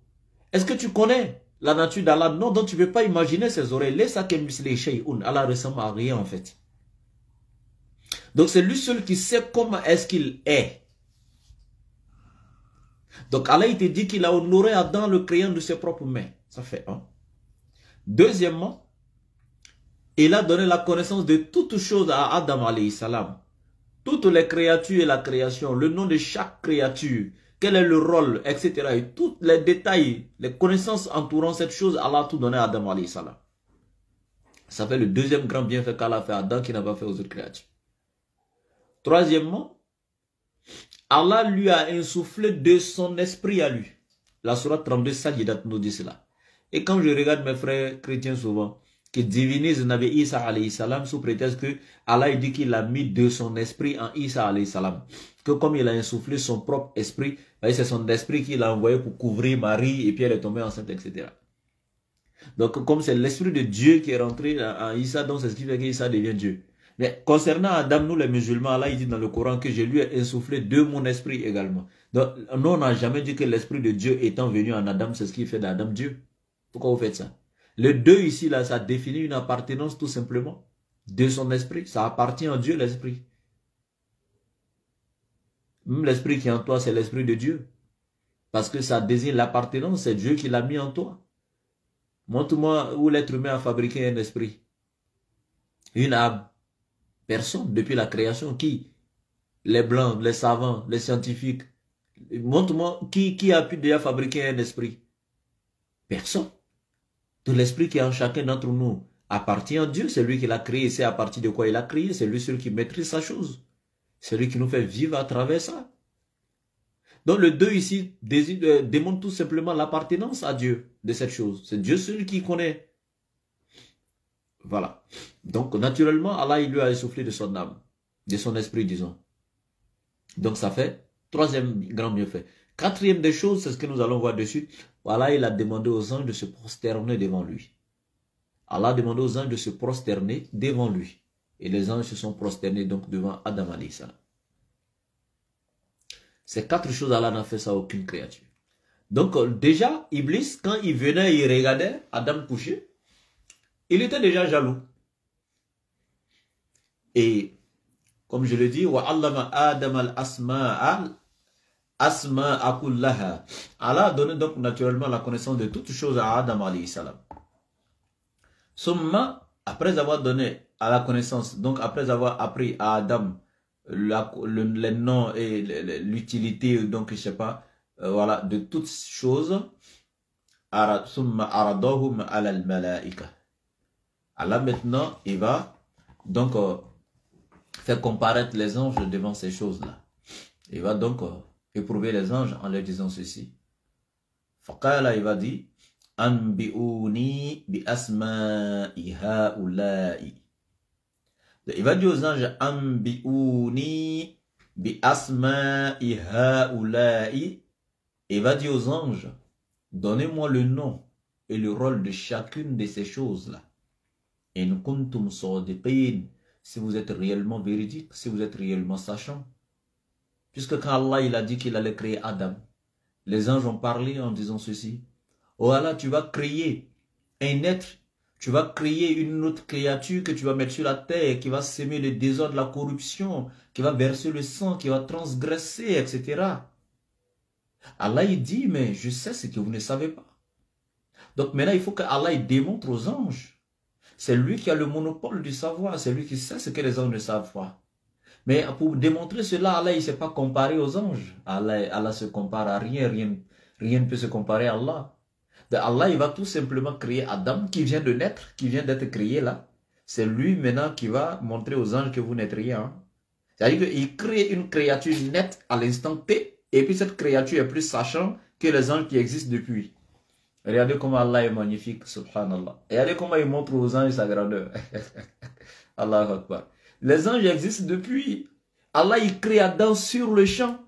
Est-ce que tu connais la nature d'Allah. Non, donc tu ne peux pas imaginer ses oreilles. Laisse-ça qu'elle shay'un. Allah ressemble à rien en fait. Donc c'est lui seul qui sait comment est-ce qu'il est. Donc Allah il te dit qu'il a honoré Adam le créant de ses propres mains. Ça fait un. Deuxièmement, il a donné la connaissance de toutes choses à Adam alayhi salam. Toutes les créatures et la création, le nom de chaque créature, quel est le rôle, etc. Et tous les détails, les connaissances entourant cette chose, Allah a tout donné à Adam alayhi salam. Ça fait le deuxième grand bienfait qu'Allah a fait à Adam qui n'a pas fait aux autres créatures. Troisièmement, Allah lui a insufflé de son esprit à lui. La sourate 32 Sajidat nous dit cela. Et quand je regarde mes frères chrétiens souvent, qui divinisent Nabi Isa alayhi salam sous prétexte que Allah dit qu'il a mis de son esprit en Isa alayhi salam. Que comme il a insufflé son propre esprit, c'est son esprit qu'il a envoyé pour couvrir Marie et puis elle est tombée enceinte, etc. Donc comme c'est l'esprit de Dieu qui est rentré en Isa, donc c'est ce qui fait qu'Isa devient Dieu. Mais concernant Adam, nous les musulmans, Allah il dit dans le Coran que je lui ai insufflé de mon esprit également. Donc nous on n'a jamais dit que l'esprit de Dieu étant venu en Adam, c'est ce qui fait d'Adam Dieu. Pourquoi vous faites ça? Le deux ici, là, ça définit une appartenance tout simplement de son esprit. Ça appartient à Dieu, l'esprit. Même l'esprit qui est en toi, c'est l'esprit de Dieu. Parce que ça désigne l'appartenance, c'est Dieu qui l'a mis en toi. Montre-moi où l'être humain a fabriqué un esprit. Une âme. Personne, depuis la création. Qui? Les blancs, les savants, les scientifiques. Montre-moi qui a pu déjà fabriquer un esprit. Personne. Tout l'esprit qui est en chacun d'entre nous appartient à Dieu. C'est lui qui l'a créé. C'est à partir de quoi il a créé. C'est lui seul qui maîtrise sa chose. C'est lui qui nous fait vivre à travers ça. Donc le 2 ici démontre tout simplement l'appartenance à Dieu de cette chose. C'est Dieu seul qui connaît. Voilà. Donc naturellement, Allah il lui a essoufflé de son âme. De son esprit, disons. Donc ça fait troisième grand bienfait. Quatrième des choses, c'est ce que nous allons voir dessus. Voilà, il a demandé aux anges de se prosterner devant lui. Allah a demandé aux anges de se prosterner devant lui. Et les anges se sont prosternés donc devant Adam alayhi salam. Ces quatre choses, Allah n'a fait ça à aucune créature. Donc déjà, Iblis, quand il venait, il regardait Adam couché, il était déjà jaloux. Et comme je le dis, وَعَلَّمَ آدَمَ الْأَسْمَاءَ Allah a donné donc naturellement la connaissance de toutes choses à Adam alayhi salam. Summa, après avoir donné à la connaissance, donc après avoir appris à Adam les noms et l'utilité, donc je sais pas, voilà, de toutes choses, summa aradahum ala al-malaika. Allah maintenant, il va donc faire comparaître les anges devant ces choses-là. Il va donc éprouver les anges en leur disant ceci. Faqala, il va dire, Anbi'uni bi asma'i ha'ula'i. Il va dire aux anges, Anbi'uni bi asma'i ha'ula'i. Il va dire aux anges, donnez-moi le nom et le rôle de chacune de ces choses-là. In kuntum sadiqin, si vous êtes réellement véridique, si vous êtes réellement sachant. Puisque quand Allah il a dit qu'il allait créer Adam, les anges ont parlé en disant ceci. Oh Allah, tu vas créer un être, tu vas créer une autre créature que tu vas mettre sur la terre, qui va s'aimer le désordre, la corruption, qui va verser le sang, qui va transgresser, etc. Allah il dit, mais je sais ce que vous ne savez pas. Donc maintenant il faut que Allah il démontre aux anges. C'est lui qui a le monopole du savoir, c'est lui qui sait ce que les anges ne savent pas. Mais pour démontrer cela, Allah ne s'est pas comparé aux anges. Allah se compare à rien, rien ne peut se comparer à Allah. Donc Allah, il va tout simplement créer Adam qui vient de naître, qui vient d'être créé là. C'est lui maintenant qui va montrer aux anges que vous n'êtes rien. Hein. C'est-à-dire qu'il crée une créature nette à l'instant T, et puis cette créature est plus sachant que les anges qui existent depuis. Regardez comment Allah est magnifique, subhanallah. Et regardez comment il montre aux anges sa grandeur. Allahu Akbar. Les anges existent depuis. Allah, il crée Adam sur le champ.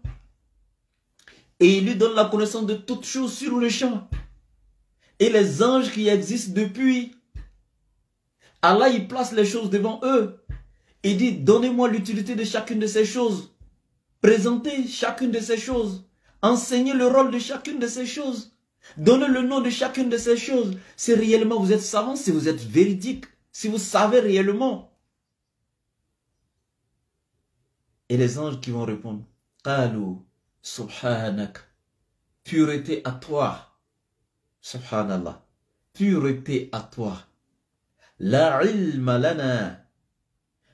Et il lui donne la connaissance de toutes choses sur le champ. Et les anges qui existent depuis, Allah, il place les choses devant eux. Il dit, donnez-moi l'utilité de chacune de ces choses. Présentez chacune de ces choses. Enseignez le rôle de chacune de ces choses. Donnez le nom de chacune de ces choses. Si réellement vous êtes savant, si vous êtes véridique, si vous savez réellement. Et les anges qui vont répondre, Qalu, subhanak, pureté à toi, subhanallah, pureté à toi. La ilma lana,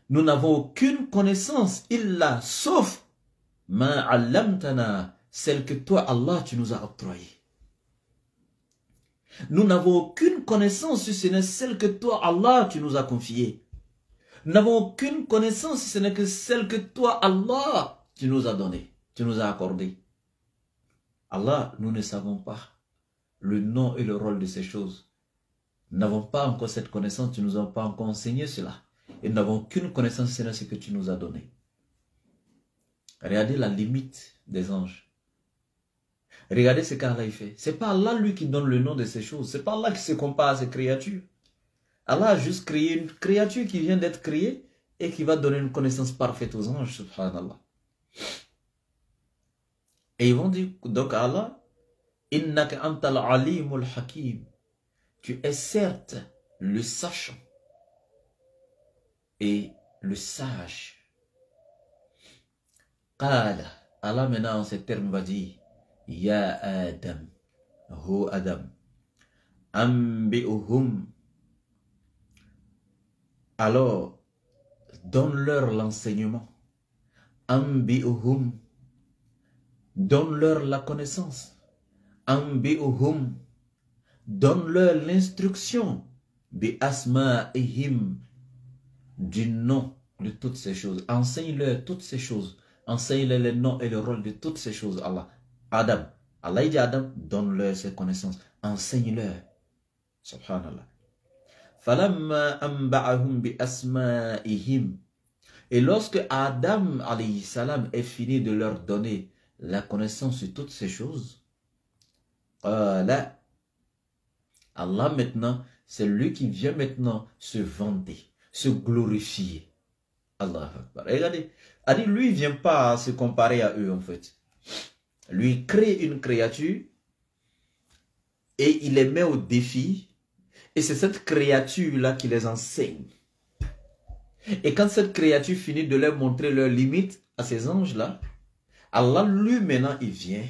nous n'avons aucune connaissance, illa, sauf, ma allamtana, celle que toi, Allah, tu nous as octroyée. Nous n'avons aucune connaissance si ce n'est celle que toi, Allah, tu nous as confiée. Nous n'avons aucune connaissance si ce n'est que celle que toi, Allah, tu nous as donnée, tu nous as accordée. Allah, nous ne savons pas le nom et le rôle de ces choses. Nous n'avons pas encore cette connaissance, tu ne nous as pas encore enseigné cela. Et nous n'avons aucune connaissance si ce n'est ce que tu nous as donné. Regardez la limite des anges. Regardez ce qu'Allah fait. Ce n'est pas Allah lui qui donne le nom de ces choses. Ce n'est pas Allah qui se compare à ces créatures. Allah a juste créé une créature qui vient d'être créée et qui va donner une connaissance parfaite aux anges, subhanallah. Et ils vont dire donc à Allah, Innaka antal alimul hakim. Tu es certes le sachant et le sage. Qala, Allah maintenant en ces termes va dire, Ya Adam, Ho Adam, Ambi'uhum. Alors, donne-leur l'enseignement. Ambi'uhum. Donne-leur la connaissance. Ambi'uhum. Donne-leur l'instruction. Bi asma'ihim. Du nom de toutes ces choses. Enseigne-leur toutes ces choses. Enseigne-leur les noms et le rôle de toutes ces choses, Allah. Adam. Allah dit à Adam, donne-leur ces connaissances. Enseigne-leur. Subhanallah. Et lorsque Adam alayhi salam est fini de leur donner la connaissance de toutes ces choses, Allah maintenant, c'est lui qui vient maintenant se vanter, se glorifier. Allah Akbar. Regardez, lui il ne vient pas se comparer à eux en fait. Lui il crée une créature et il les met au défi. Et c'est cette créature-là qui les enseigne. Et quand cette créature finit de leur montrer leurs limites à ces anges-là, Allah, lui, maintenant, il vient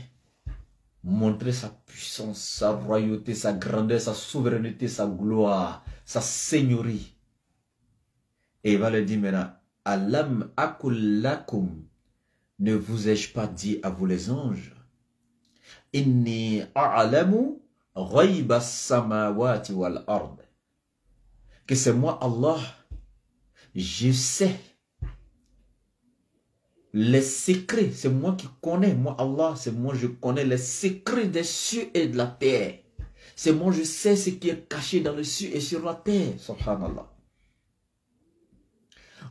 montrer sa puissance, sa royauté, sa grandeur, sa souveraineté, sa gloire, sa seigneurie. Et il va leur dire maintenant, Alam akul lakum, ne vous ai-je pas dit à vous les anges, Inni a'lamu ghayba samawati wal ard, que c'est moi Allah, je sais les secrets, c'est moi qui connais, moi Allah, c'est moi je connais les secrets des cieux et de la terre. C'est moi je sais ce qui est caché dans les cieux et sur la terre, subhanallah.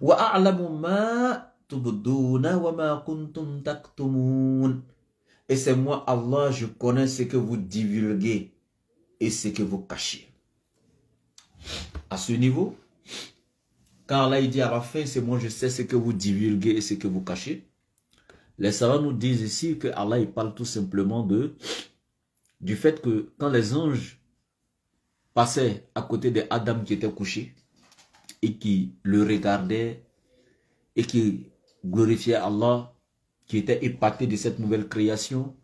Wa a'lamu ma tubduna wa ma kuntum taktumun. Et c'est moi Allah, je connais ce que vous divulguez et ce que vous cachez. À ce niveau, quand Allah dit à la fin, c'est moi je sais ce que vous divulguez et ce que vous cachez, les savants nous disent ici que Allah il parle tout simplement du fait que quand les anges passaient à côté d'Adam qui était couché et qui le regardaient et qui glorifiaient Allah, qui était épaté de cette nouvelle création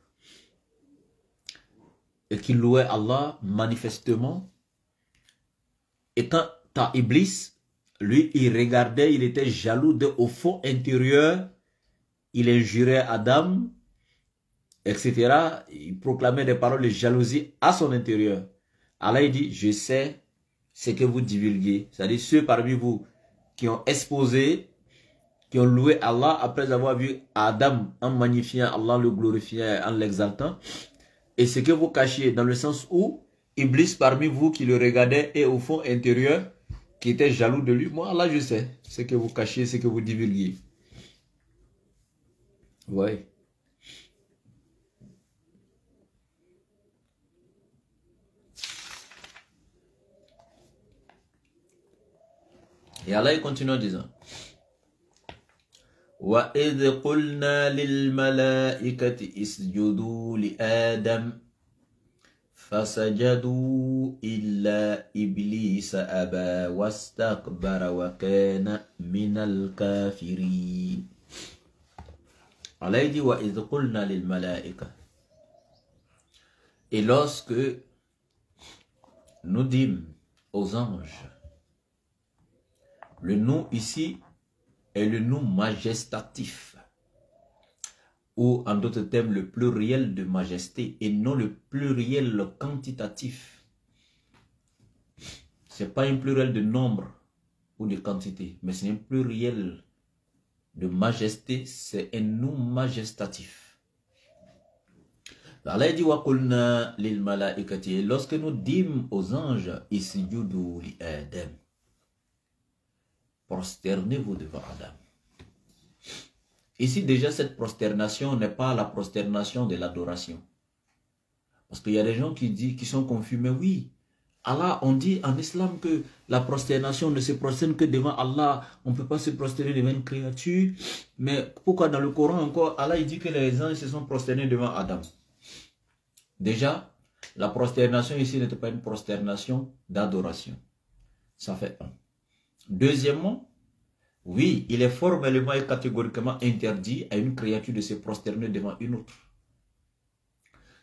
et qui louait Allah manifestement. Et quand Iblis, lui, il regardait, il était jaloux au fond intérieur, il injurait Adam, etc. Il proclamait des paroles de jalousie à son intérieur. Allah il dit, je sais ce que vous divulguez. C'est-à-dire ceux parmi vous qui ont exposé, qui ont loué Allah après avoir vu Adam en magnifiant Allah, le glorifiant, en l'exaltant. Et ce que vous cachiez dans le sens où Iblis parmi vous qui le regardait et au fond intérieur, qui était jaloux de lui, moi Allah je sais ce que vous cachiez, ce que vous divulguez. Ouais. Et Allah il continue en disant, وَإِذْ قُلْنَا لِلْمَلَائِكَةِ اسْجُدُوا لِآدَمَ فسجدوا إلا إبليس أبى واستكبر وكان من الكافرين. Allah dit وَإِذْ قُلْنَا لِلْمَلَائِكَةِ. Et lorsque nous dîmes aux anges, le nom ici est le nom majestatif, ou en d'autres termes le pluriel de majesté et non le pluriel quantitatif. Ce n'est pas un pluriel de nombre ou de quantité, mais c'est un pluriel de majesté, c'est un nom majestatif. Allah dit وَقُلْنَا لِلْمَلَائِكَةِ. Et lorsque nous dîmes aux anges, isjudu li Adam, prosternez-vous devant Adam. Ici déjà cette prosternation n'est pas la prosternation de l'adoration. Parce qu'il y a des gens qui sont confus, mais oui, Allah, on dit en islam que la prosternation ne se prosterne que devant Allah, on ne peut pas se prosterner devant une créature, mais pourquoi dans le Coran encore, Allah il dit que les anges se sont prosternés devant Adam. Déjà, la prosternation ici n'était pas une prosternation d'adoration. Ça fait un. Deuxièmement, oui, il est formellement et catégoriquement interdit à une créature de se prosterner devant une autre.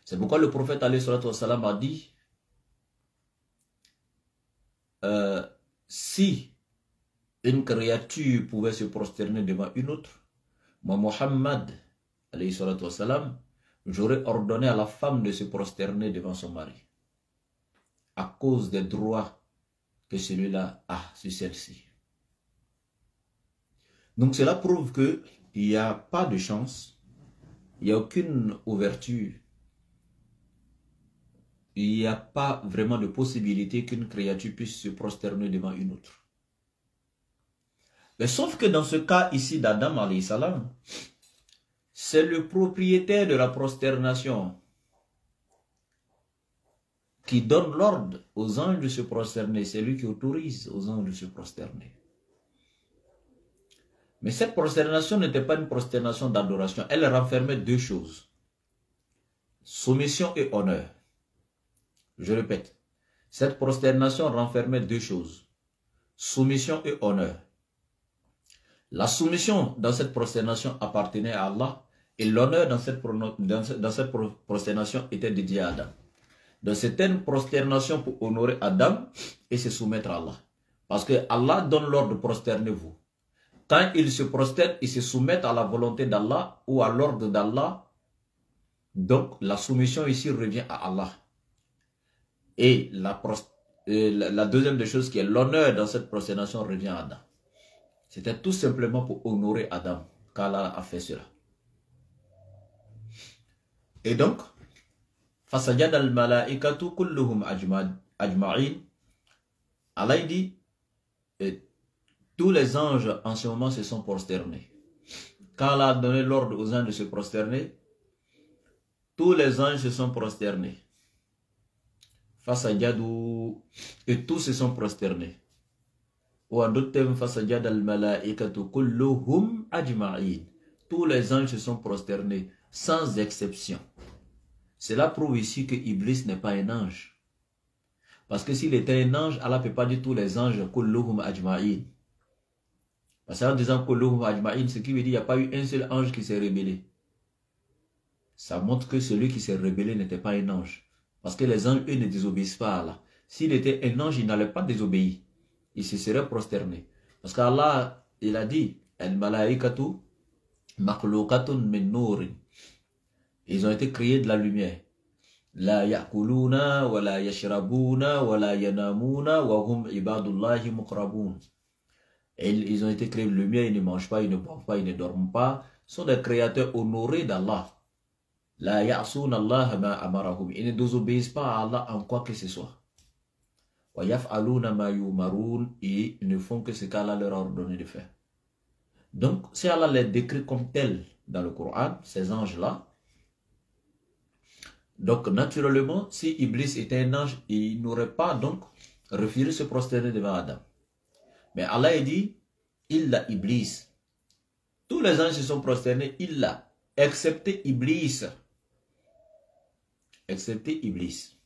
C'est pourquoi le prophète alayhi salatu wa salam a dit si une créature pouvait se prosterner devant une autre, moi Mohammed alayhi salatu wa salam, j'aurais ordonné à la femme de se prosterner devant son mari à cause des droits que celui-là a sur celle-ci. Donc cela prouve qu'il n'y a pas de chance, il n'y a aucune ouverture, il n'y a pas vraiment de possibilité qu'une créature puisse se prosterner devant une autre. Mais sauf que dans ce cas ici d'Adam alayhi salam, c'est le propriétaire de la prosternation qui donne l'ordre aux anges de se prosterner. C'est lui qui autorise aux anges de se prosterner. Mais cette prosternation n'était pas une prosternation d'adoration. Elle renfermait deux choses. Soumission et honneur. Je répète. Cette prosternation renfermait deux choses. Soumission et honneur. La soumission dans cette prosternation appartenait à Allah et l'honneur dans cette prosternation était dédié à Adam. Donc c'était une prosternation pour honorer Adam et se soumettre à Allah. Parce que Allah donne l'ordre de prosternez-vous. Quand ils se prosternent, ils se soumettent à la volonté d'Allah ou à l'ordre d'Allah. Donc la soumission ici revient à Allah. Et la deuxième des choses qui est l'honneur dans cette prosternation revient à Adam. C'était tout simplement pour honorer Adam qu'Allah a fait cela. Et donc, فَسَجَدَ الْمَلَائِكَةُ كُلُّهُمْ أَجْمَعِينَ. Allah dit, tous les anges en ce moment se sont prosternés. Quand Allah a donné l'ordre aux anges de se prosterner, tous les anges se sont prosternés. فَسَجَدُوا. Et tous se sont prosternés. Ou en d'autres termes, فَسَجَدَ الْمَلَائِكَةُ كُلُّهُمْ أَجْمَعِينَ. Tous les anges se sont prosternés, sans exception. Cela prouve ici que Iblis n'est pas un ange. Parce que s'il était un ange, Allah ne peut pas dire tous les anges كُلُّهُمْ أَجْمَعِينَ. Parce qu'en disant كُلُّهُمْ أَجْمَعِينَ, ce qui veut dire qu'il n'y a pas eu un seul ange qui s'est rébellé. Ça montre que celui qui s'est rébellé n'était pas un ange. Parce que les anges, eux, ne désobéissent pas à Allah. S'il était un ange, il n'allait pas désobéir. Il se serait prosterné. Parce qu'Allah, il a dit, Al-malaikatu makhluqatun min nurin. Ils ont été créés de la lumière. La ya'kuluna wa la yashrabuna wa la yanamuna wa hum ibadullahi muqrabun. Et ils ont été créés de lumière, ils ne mangent pas, ils ne boivent pas, ils ne dorment pas. Ce sont des créateurs honorés d'Allah. La ya'sun Allah ma amarahum. Ils ne désobéissent pas à Allah en quoi que ce soit. Et ils ne font que ce qu'Allah leur a ordonné de faire. Donc, si Allah les décrit comme tels dans le Coran, ces anges-là, donc naturellement, si Iblis était un ange, il n'aurait pas donc refusé de se prosterner devant Adam. Mais Allah a dit, illa Iblis. Tous les anges se sont prosternés, illa, excepté Iblis. Excepté Iblis.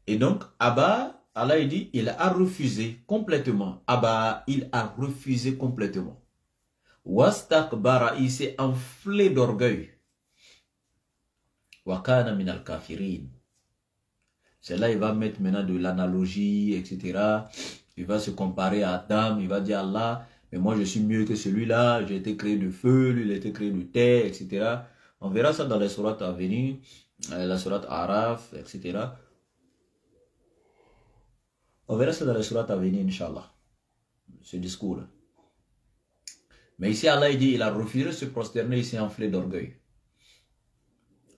Et donc, Abba, Allah il dit, il a refusé complètement. Abba, il a refusé complètement. Wastakbara, il s'est enflé d'orgueil. Wakana min al-kafirin. C'est là il va mettre maintenant de l'analogie, etc. Il va se comparer à Adam, il va dire Allah, mais moi je suis mieux que celui-là, j'ai été créé de feu, lui il a été créé de terre, etc. On verra ça dans les sourates à venir, la sourate Araf, etc. On verra ça dans les sourates à venir, Inch'Allah, ce discours-là. Mais ici Allah il dit, il a refusé de se prosterner, il s'est enflé d'orgueil.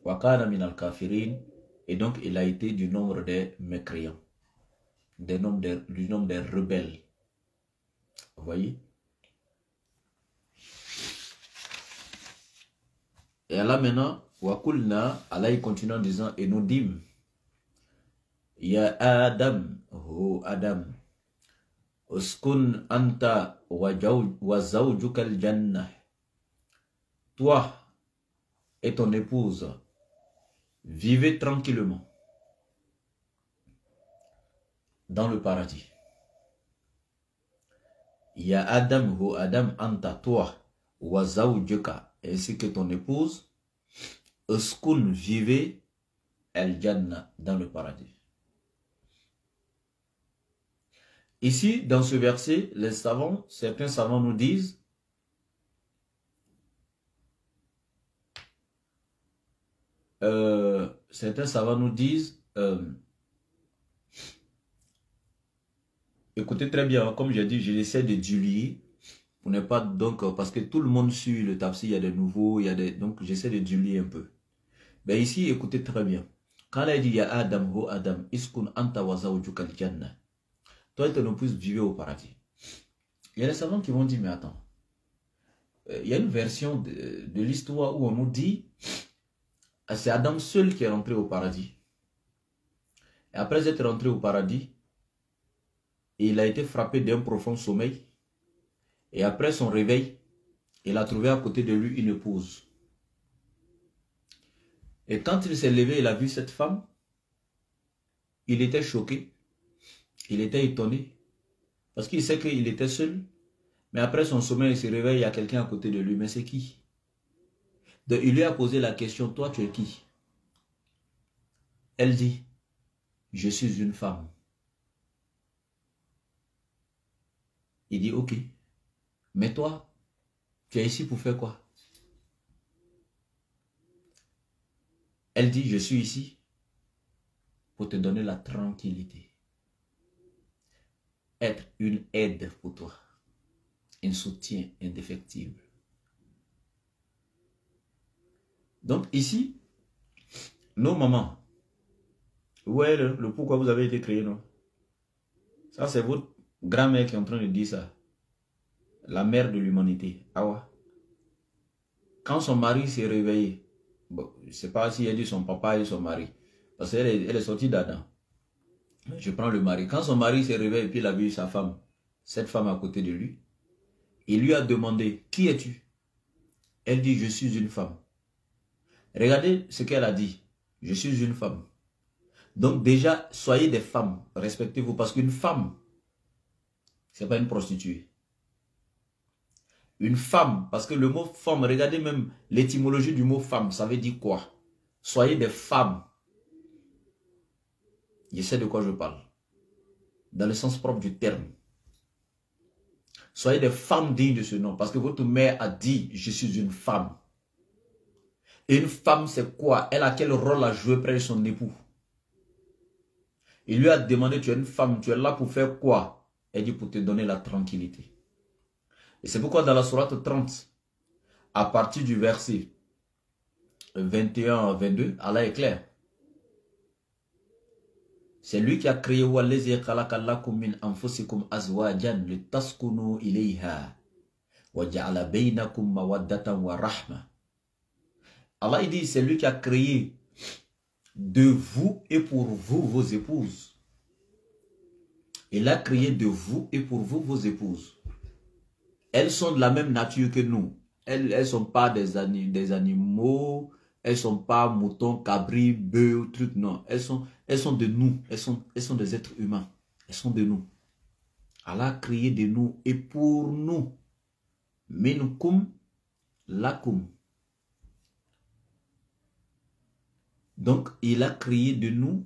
Wakana min al-kafirin. Et donc, il a été du nombre des mécréants, du nombre des rebelles. Vous voyez? Et là maintenant, Wakulna, Allah il continue en disant, et nous dîmes, Ya Adam, oh Adam, Uskun anta wa zawjuka al-jannah. Toi et ton épouse, vivez tranquillement dans le paradis. Ya Adam, ou Adam, anta, toi, wa zawjuka, ainsi que ton épouse, uskun, vivez, al-jannah, dans le paradis. Ici, dans ce verset, les savants, certains savants nous disent, écoutez très bien, comme j'ai dit, j'essaie de diluer pour ne pas, donc, parce que tout le monde suit le tafsir, il y a des nouveaux, il y a des, donc j'essaie de diluer un peu. Mais ici, écoutez très bien. Quand il dit, ya Adam, ho Adam, iskun anta wa zawjuka al-jannah. Toi et ton épouse vivez au paradis. Il y a des savants qui vont dire, mais attends, il y a une version de l'histoire où on nous dit, c'est Adam seul qui est rentré au paradis. Et après être rentré au paradis, il a été frappé d'un profond sommeil. Et après son réveil, il a trouvé à côté de lui une épouse. Et quand il s'est levé, il a vu cette femme. Il était choqué. Il était étonné. Parce qu'il sait qu'il était seul. Mais après son sommeil, il se réveille, il y a quelqu'un à côté de lui. Mais c'est qui? Donc il lui a posé la question, toi tu es qui? Elle dit, je suis une femme. Il dit, ok. Mais toi, tu es ici pour faire quoi? Elle dit, je suis ici pour te donner la tranquillité. Être une aide pour toi. Un soutien indéfectible. Donc ici, nos mamans, ouais, le pourquoi vous avez été créé, non? Ça, c'est votre grand-mère qui est en train de dire ça. La mère de l'humanité. Ah ouais. Quand son mari s'est réveillé, bon, je ne sais pas si elle dit son papa et son mari, parce qu'elle est sortie d'Adam. Je prends le mari. Quand son mari s'est réveillé et puis il a vu sa femme, cette femme à côté de lui, il lui a demandé, qui es-tu? Elle dit, je suis une femme. Regardez ce qu'elle a dit. Je suis une femme. Donc déjà, soyez des femmes. Respectez-vous. Parce qu'une femme, ce n'est pas une prostituée. Une femme, parce que le mot femme, regardez même l'étymologie du mot femme, ça veut dire quoi? Soyez des femmes. Je sais de quoi je parle. Dans le sens propre du terme. Soyez des femmes dignes de ce nom. Parce que votre mère a dit, je suis une femme. Et une femme, c'est quoi? Elle a quel rôle à jouer près de son époux? Il lui a demandé, tu es une femme, tu es là pour faire quoi? Elle dit, pour te donner la tranquillité. Et c'est pourquoi dans la sourate 30, à partir du verset 21-22, Allah est clair. C'est lui qui a créé Allah il dit, c'est lui qui a créé de vous et pour vous vos épouses. Il a créé de vous et pour vous vos épouses. Elles sont de la même nature que nous. Elles ne sont pas des animaux, Elles ne sont pas moutons, cabris, bœufs, trucs, non. Elles sont de nous. Elles sont des êtres humains. Elles sont de nous. Allah a créé de nous et pour nous. Minkum lakum. Donc, il a créé de nous,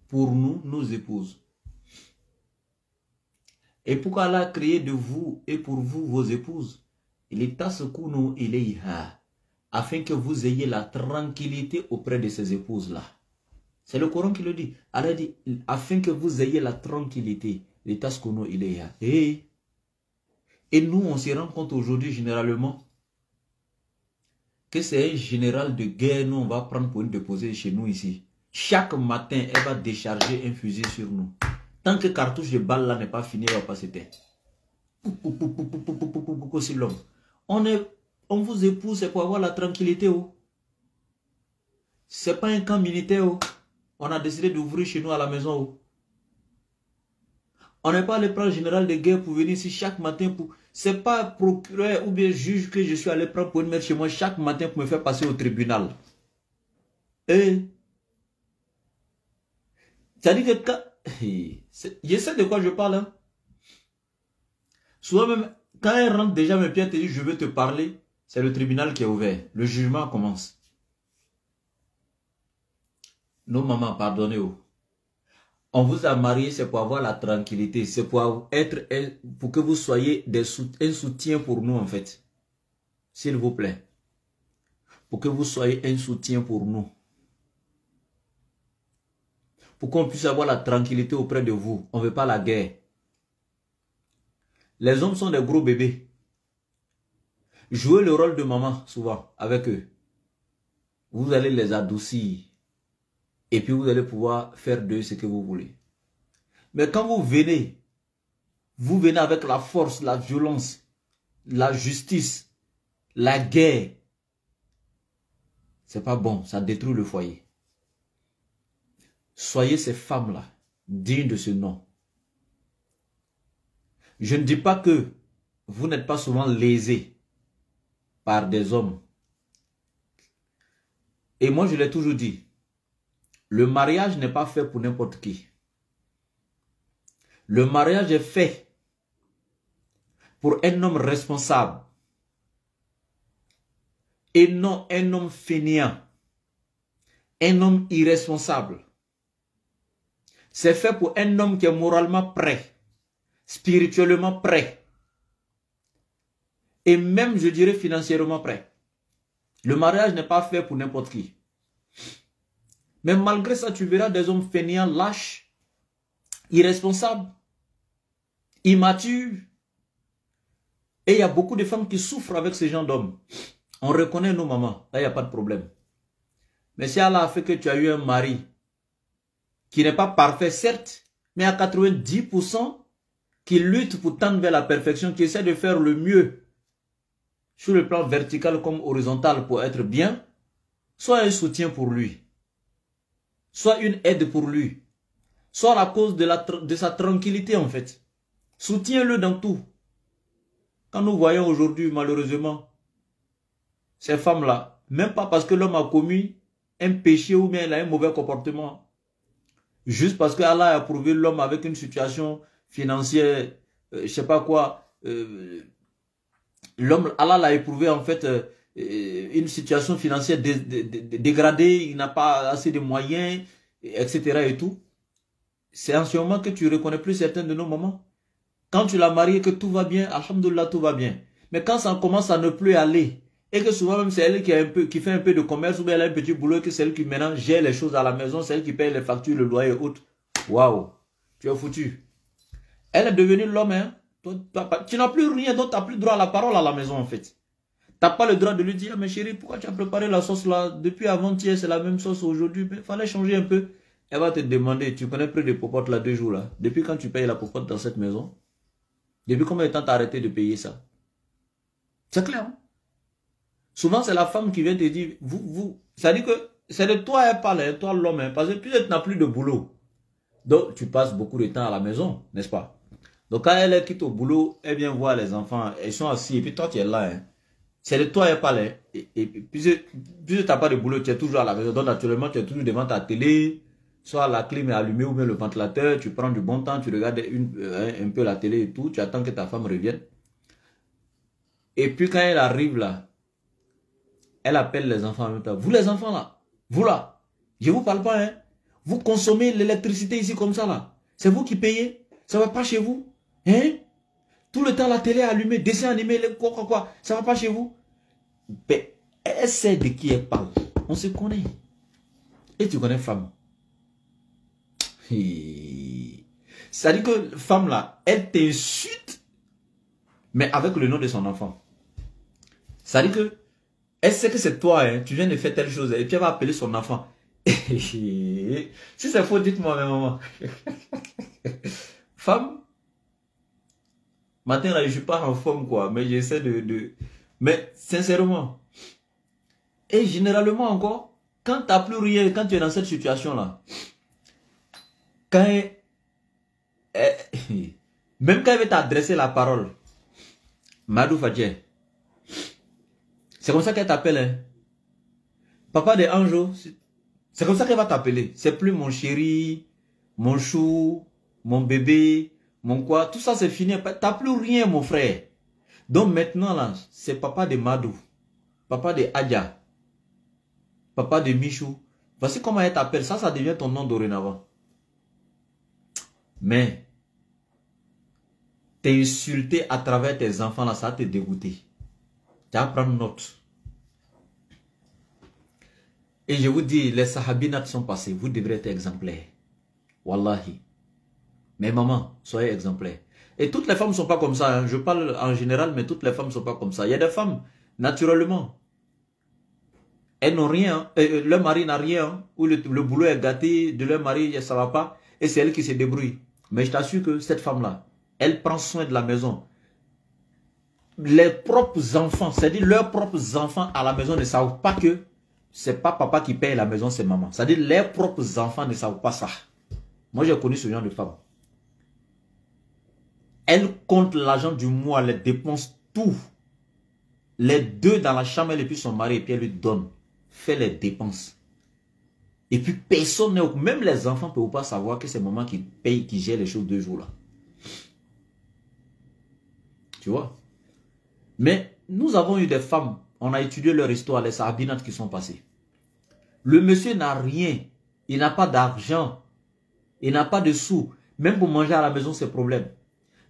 pour nous, nos épouses. Et pourquoi Allah a créé de vous et pour vous, vos épouses? Il est tasukunu ilayha, afin que vous ayez la tranquillité auprès de ces épouses-là. C'est le Coran qui le dit. Allah dit, afin que vous ayez la tranquillité. Il est tasukunu ilayha. Et nous, on se rend compte aujourd'hui, généralement, que c'est un général de guerre, nous on va prendre pour une déposer chez nous ici. Chaque matin, elle va décharger un fusil sur nous. Tant que cartouche de balle là n'est pas fini, elle va pas s'éteindre. C'est l'homme. On vous épouse, c'est pour avoir la tranquillité. Oh. C'est pas un camp militaire. Oh. On a décidé d'ouvrir chez nous à la maison. Oh. On n'est pas allé prendre le général de guerre pour venir ici chaque matin pour... C'est pas procureur ou bien juge que je suis allé prendre pour une mettre chez moi chaque matin pour me faire passer au tribunal. Et... C'est-à-dire que quand... Je sais de quoi je parle. Hein? Souvent même, quand elle rentre déjà mes pieds, elle te dit je veux te parler, c'est le tribunal qui est ouvert. Le jugement commence. Nos mamans, pardonnez-vous. On vous a marié, c'est pour avoir la tranquillité. C'est pour que vous soyez un soutien pour nous, en fait. S'il vous plaît. Pour que vous soyez un soutien pour nous. Pour qu'on puisse avoir la tranquillité auprès de vous. On ne veut pas la guerre. Les hommes sont des gros bébés. Jouez le rôle de maman, souvent, avec eux. Vous allez les adoucir. Et puis vous allez pouvoir faire d'eux ce que vous voulez. Mais quand vous venez avec la force, la violence, la justice, la guerre. C'est pas bon, ça détruit le foyer. Soyez ces femmes-là, dignes de ce nom. Je ne dis pas que vous n'êtes pas souvent lésés par des hommes. Et moi je l'ai toujours dit. Le mariage n'est pas fait pour n'importe qui. Le mariage est fait pour un homme responsable et non un homme fainéant, un homme irresponsable. C'est fait pour un homme qui est moralement prêt, spirituellement prêt et même, je dirais, financièrement prêt. Le mariage n'est pas fait pour n'importe qui. Mais malgré ça, tu verras des hommes fainéants, lâches, irresponsables, immatures. Et il y a beaucoup de femmes qui souffrent avec ce genre d'hommes. On reconnaît nos mamans, là il n'y a pas de problème. Mais si Allah a fait que tu as eu un mari qui n'est pas parfait, certes, mais à 90%, qui lutte pour tendre vers la perfection, qui essaie de faire le mieux sur le plan vertical comme horizontal pour être bien, sois un soutien pour lui. Soit une aide pour lui. Soit la cause de sa tranquillité en fait. Soutiens-le dans tout. Quand nous voyons aujourd'hui malheureusement ces femmes-là, même pas parce que l'homme a commis un péché ou bien il a un mauvais comportement, juste parce que Allah a approuvé l'homme avec une situation financière, je sais pas quoi, l'homme, Allah l'a éprouvé en fait une situation financière dégradée, il n'a pas assez de moyens, etc. et tout. C'est en ce moment que tu ne reconnais plus certains de nos mamans. Quand tu l'as marié, que tout va bien, alhamdoulilah, tout va bien. Mais quand ça commence à ne plus aller, et que souvent même c'est elle qui fait un peu de commerce, ou bien elle a un petit boulot, que c'est elle qui maintenant gère les choses à la maison, c'est elle qui paye les factures, le loyer et autres. Waouh, tu es foutu. Elle est devenue l'homme, hein. Tu n'as plus rien, donc tu n'as plus droit à la parole à la maison en fait. Tu n'as pas le droit de lui dire, mais chérie, pourquoi tu as préparé la sauce là? Depuis avant-hier, c'est la même sauce aujourd'hui. Il fallait changer un peu. Elle va te demander, tu connais plus de popote là 2 jours là. Depuis quand tu payes la popote dans cette maison? Depuis combien de temps tu as arrêté de payer ça? C'est clair. Hein? Souvent, c'est la femme qui vient te dire, ça dit que c'est de toi elle parle, hein, toi l'homme, hein, parce que peut-être tu n'as plus de boulot. Donc, tu passes beaucoup de temps à la maison, n'est-ce pas? Donc, quand elle quitte au boulot, elle vient voir les enfants, ils sont assis, et puis toi, tu es là. Hein. C'est de toi et pas les. Et puisque tu n'as pas de boulot, tu es toujours à la maison. Donc naturellement, tu es toujours devant ta télé. Soit la clim est allumée ou bien le ventilateur. Tu prends du bon temps, tu regardes un peu la télé et tout. Tu attends que ta femme revienne. Et puis quand elle arrive là, elle appelle les enfants en même temps. Vous les enfants là, vous là, je vous parle pas, hein. Vous consommez l'électricité ici comme ça là. C'est vous qui payez. Ça va pas chez vous. Hein? Tout le temps la télé allumée, dessin animé, quoi. Ça va pas chez vous. Mais elle sait de qui elle parle. On se connaît. Et tu connais femme. Ça dit que femme là, elle t'insulte, mais avec le nom de son enfant. Ça dit que elle sait que c'est toi, hein, tu viens de faire telle chose, et puis elle va appeler son enfant. Si c'est faux, dites-moi, maman. Femme, matin là, je suis pas en forme, quoi, mais j'essaie Mais sincèrement, et généralement encore, quand tu n'as plus rien, quand tu es dans cette situation-là, quand même quand elle veut t'adresser la parole, Madou Fadje, c'est comme ça qu'elle t'appelle, hein. Papa de Anjo, c'est comme ça qu'elle va t'appeler. C'est plus mon chéri, mon chou, mon bébé, mon quoi. Tout ça c'est fini. T'as plus rien mon frère. Donc maintenant là, c'est papa de Madou, papa de Adja, papa de Michou. Voici comment elle t'appelle. Ça devient ton nom dorénavant. Mais t'es insulté à travers tes enfants là, ça va te dégoûter. Tu vas prendre note. Et je vous dis, les sahabinats sont passés. Vous devrez être exemplaires. Wallahi. Mais maman, soyez exemplaires. Et toutes les femmes ne sont pas comme ça. Hein. Je parle en général, mais toutes les femmes ne sont pas comme ça. Il y a des femmes, naturellement, elles n'ont rien. Leur mari n'a rien. Hein, ou le boulot est gâté de leur mari, ça ne va pas. Et c'est elle qui se débrouille. Mais je t'assure que cette femme-là, elle prend soin de la maison. Les propres enfants, c'est-à-dire leurs propres enfants à la maison ne savent pas que c'est pas papa qui paye la maison, c'est maman. C'est-à-dire leurs propres enfants ne savent pas ça. Moi, j'ai connu ce genre de femme. Elle compte l'argent du mois, elle dépense tout. Les deux dans la chambre, elle et puis son mari, et puis elle lui donne. Fait les dépenses. Et puis personne, même les enfants ne peuvent pas savoir que c'est maman qui paye, qui gère les choses 2 jours là. Tu vois? Mais nous avons eu des femmes, on a étudié leur histoire, les sahabinates qui sont passées. Le monsieur n'a rien, il n'a pas d'argent, il n'a pas de sous. Même pour manger à la maison, c'est problème.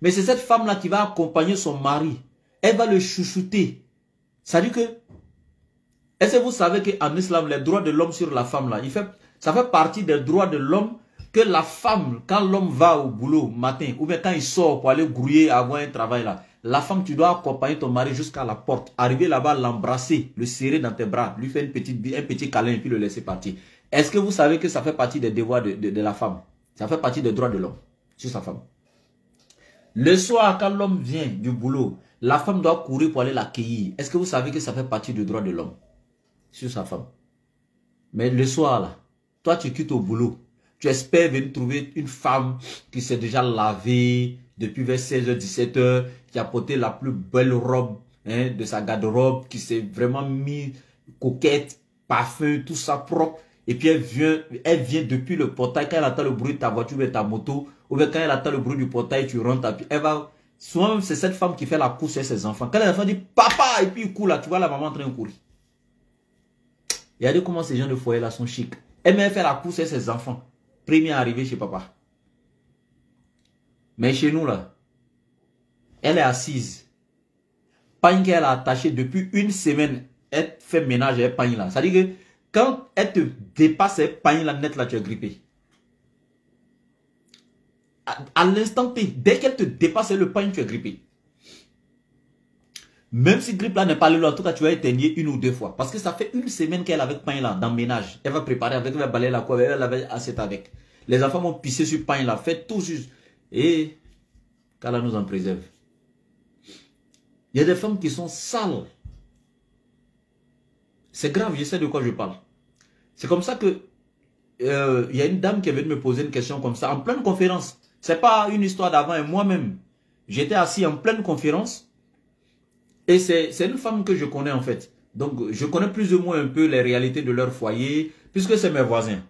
Mais c'est cette femme-là qui va accompagner son mari. Elle va le chouchouter. Ça dit que, est-ce que vous savez qu'en islam, les droits de l'homme sur la femme, là, ça fait partie des droits de l'homme que la femme, quand l'homme va au boulot matin, ou bien quand il sort pour aller grouiller, avoir un travail là, la femme, tu dois accompagner ton mari jusqu'à la porte, arriver là-bas, l'embrasser, le serrer dans tes bras, lui faire un petit câlin et puis le laisser partir. Est-ce que vous savez que ça fait partie des devoirs de la femme? Ça fait partie des droits de l'homme sur sa femme. Le soir, quand l'homme vient du boulot, la femme doit courir pour aller l'accueillir. Est-ce que vous savez que ça fait partie du droit de l'homme sur sa femme? Mais le soir, là, toi, tu quittes au boulot. Tu espères venir trouver une femme qui s'est déjà lavée depuis vers 16h, 17h, qui a porté la plus belle robe hein, de sa garde-robe, qui s'est vraiment mis coquette, parfum, tout ça propre. Et puis elle vient depuis le portail, quand elle entend le bruit de ta voiture ou de ta moto, ou bien quand elle entend le bruit du portail, tu rentres, puis elle va... Souvent, c'est cette femme qui fait la course sur ses enfants. Quand les enfants disent « Papa !» et puis il court là, tu vois la maman en train de courir. Regardez comment ces gens de foyer là sont chics. Elle même fait la course sur ses enfants. Premier arrivé chez papa. Mais chez nous là, elle est assise. Pagne qu'elle a attaché depuis 1 semaine, elle fait ménage à elle pagne là. Ça dit que quand elle te dépasse, elle pagne la net là, tu es grippé. À l'instant T, dès qu'elle te dépasse le pagne, tu es grippé. Même si grippe là n'est pas là, en tout cas tu vas éteigner 1 ou 2 fois. Parce que ça fait 1 semaine qu'elle est avec pagne là, dans le ménage. Elle va préparer avec, elle va balayer la cour, elle va laver assiette avec. Les enfants vont pisser sur pagne là, faites tout juste. Et qu'Allah nous en préserve. Il y a des femmes qui sont sales. C'est grave, je sais de quoi je parle. C'est comme ça que il y a une dame qui est venue me poser une question comme ça, en pleine conférence. C'est pas une histoire d'avant et moi-même. J'étais assis en pleine conférence. Et c'est une femme que je connais en fait. Donc, je connais plus ou moins un peu les réalités de leur foyer, puisque c'est mes voisins.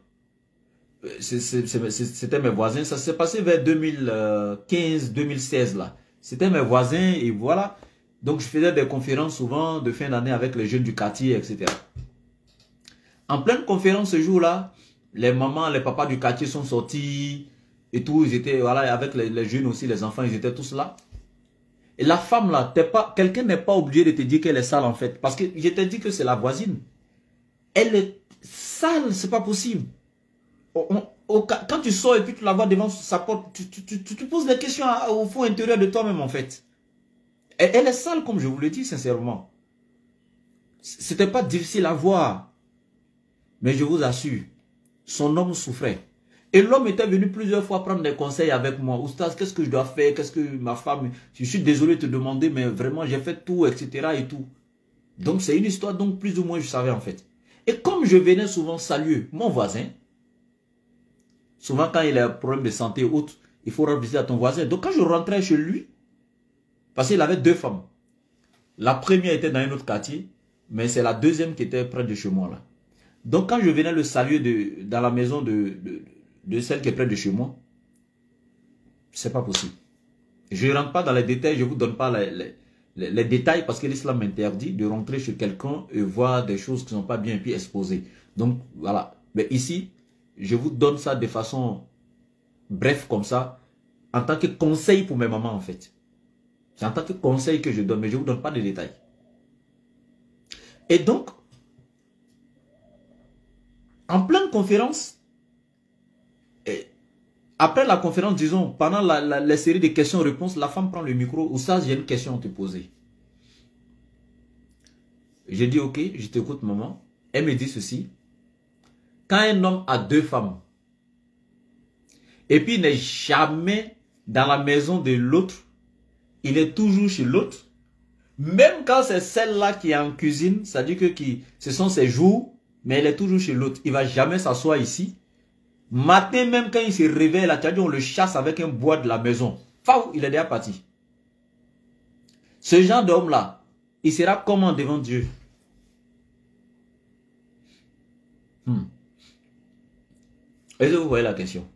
C'était mes voisins. Ça s'est passé vers 2015-2016 là. C'était mes voisins et voilà. Donc, je faisais des conférences souvent de fin d'année avec les jeunes du quartier, etc. En pleine conférence ce jour-là, les mamans, les papas du quartier sont sortis et tout. Ils étaient, voilà, avec les jeunes aussi, les enfants, ils étaient tous là. Et la femme là, quelqu'un n'est pas obligé de te dire qu'elle est sale en fait. Parce que je t'ai dit que c'est la voisine. Elle est sale, c'est pas possible. Quand tu sors et puis tu la vois devant sa porte, tu te poses des questions au fond intérieur de toi-même en fait. Elle est sale comme je vous le dis sincèrement. C'était pas difficile à voir. Mais je vous assure, son homme souffrait. Et l'homme était venu plusieurs fois prendre des conseils avec moi. Oustaz, qu'est-ce que je dois faire? Qu'est-ce que ma femme... Je suis désolé de te demander, mais vraiment, j'ai fait tout, etc. et tout. Donc, c'est une histoire, donc plus ou moins, je savais en fait. Et comme je venais souvent saluer mon voisin, souvent quand il a un problème de santé ou autre, il faut rendre visite à ton voisin. Donc, quand je rentrais chez lui, parce qu'il avait deux femmes. La première était dans un autre quartier, mais c'est la deuxième qui était près de chez moi là. Donc, quand je venais le saluer dans la maison de celle qui est près de chez moi, c'est pas possible. Je ne rentre pas dans les détails, je ne vous donne pas les détails parce que l'islam m'interdit de rentrer chez quelqu'un et voir des choses qui ne sont pas bien puis exposées. Donc, voilà. Mais ici, je vous donne ça de façon bref comme ça, en tant que conseil pour mes mamans en fait. C'est en tant que conseil que je donne, mais je ne vous donne pas de détails. Et donc, en pleine conférence, après la conférence, disons, pendant la série de questions-réponses, la femme prend le micro. Oustaz, j'ai une question à te poser. J'ai dit, ok, je t'écoute, maman. Elle me dit ceci. Quand un homme a deux femmes, et puis il n'est jamais dans la maison de l'autre, il est toujours chez l'autre, même quand c'est celle-là qui est en cuisine, ça dit que ce sont ses jours, mais elle est toujours chez l'autre. Il ne va jamais s'asseoir ici. Matin, même quand il se réveille, là, tu as dit, on le chasse avec un bois de la maison. Faou, il est déjà parti. Ce genre d'homme-là, il sera comment devant Dieu? Est-ce que vous voyez la question?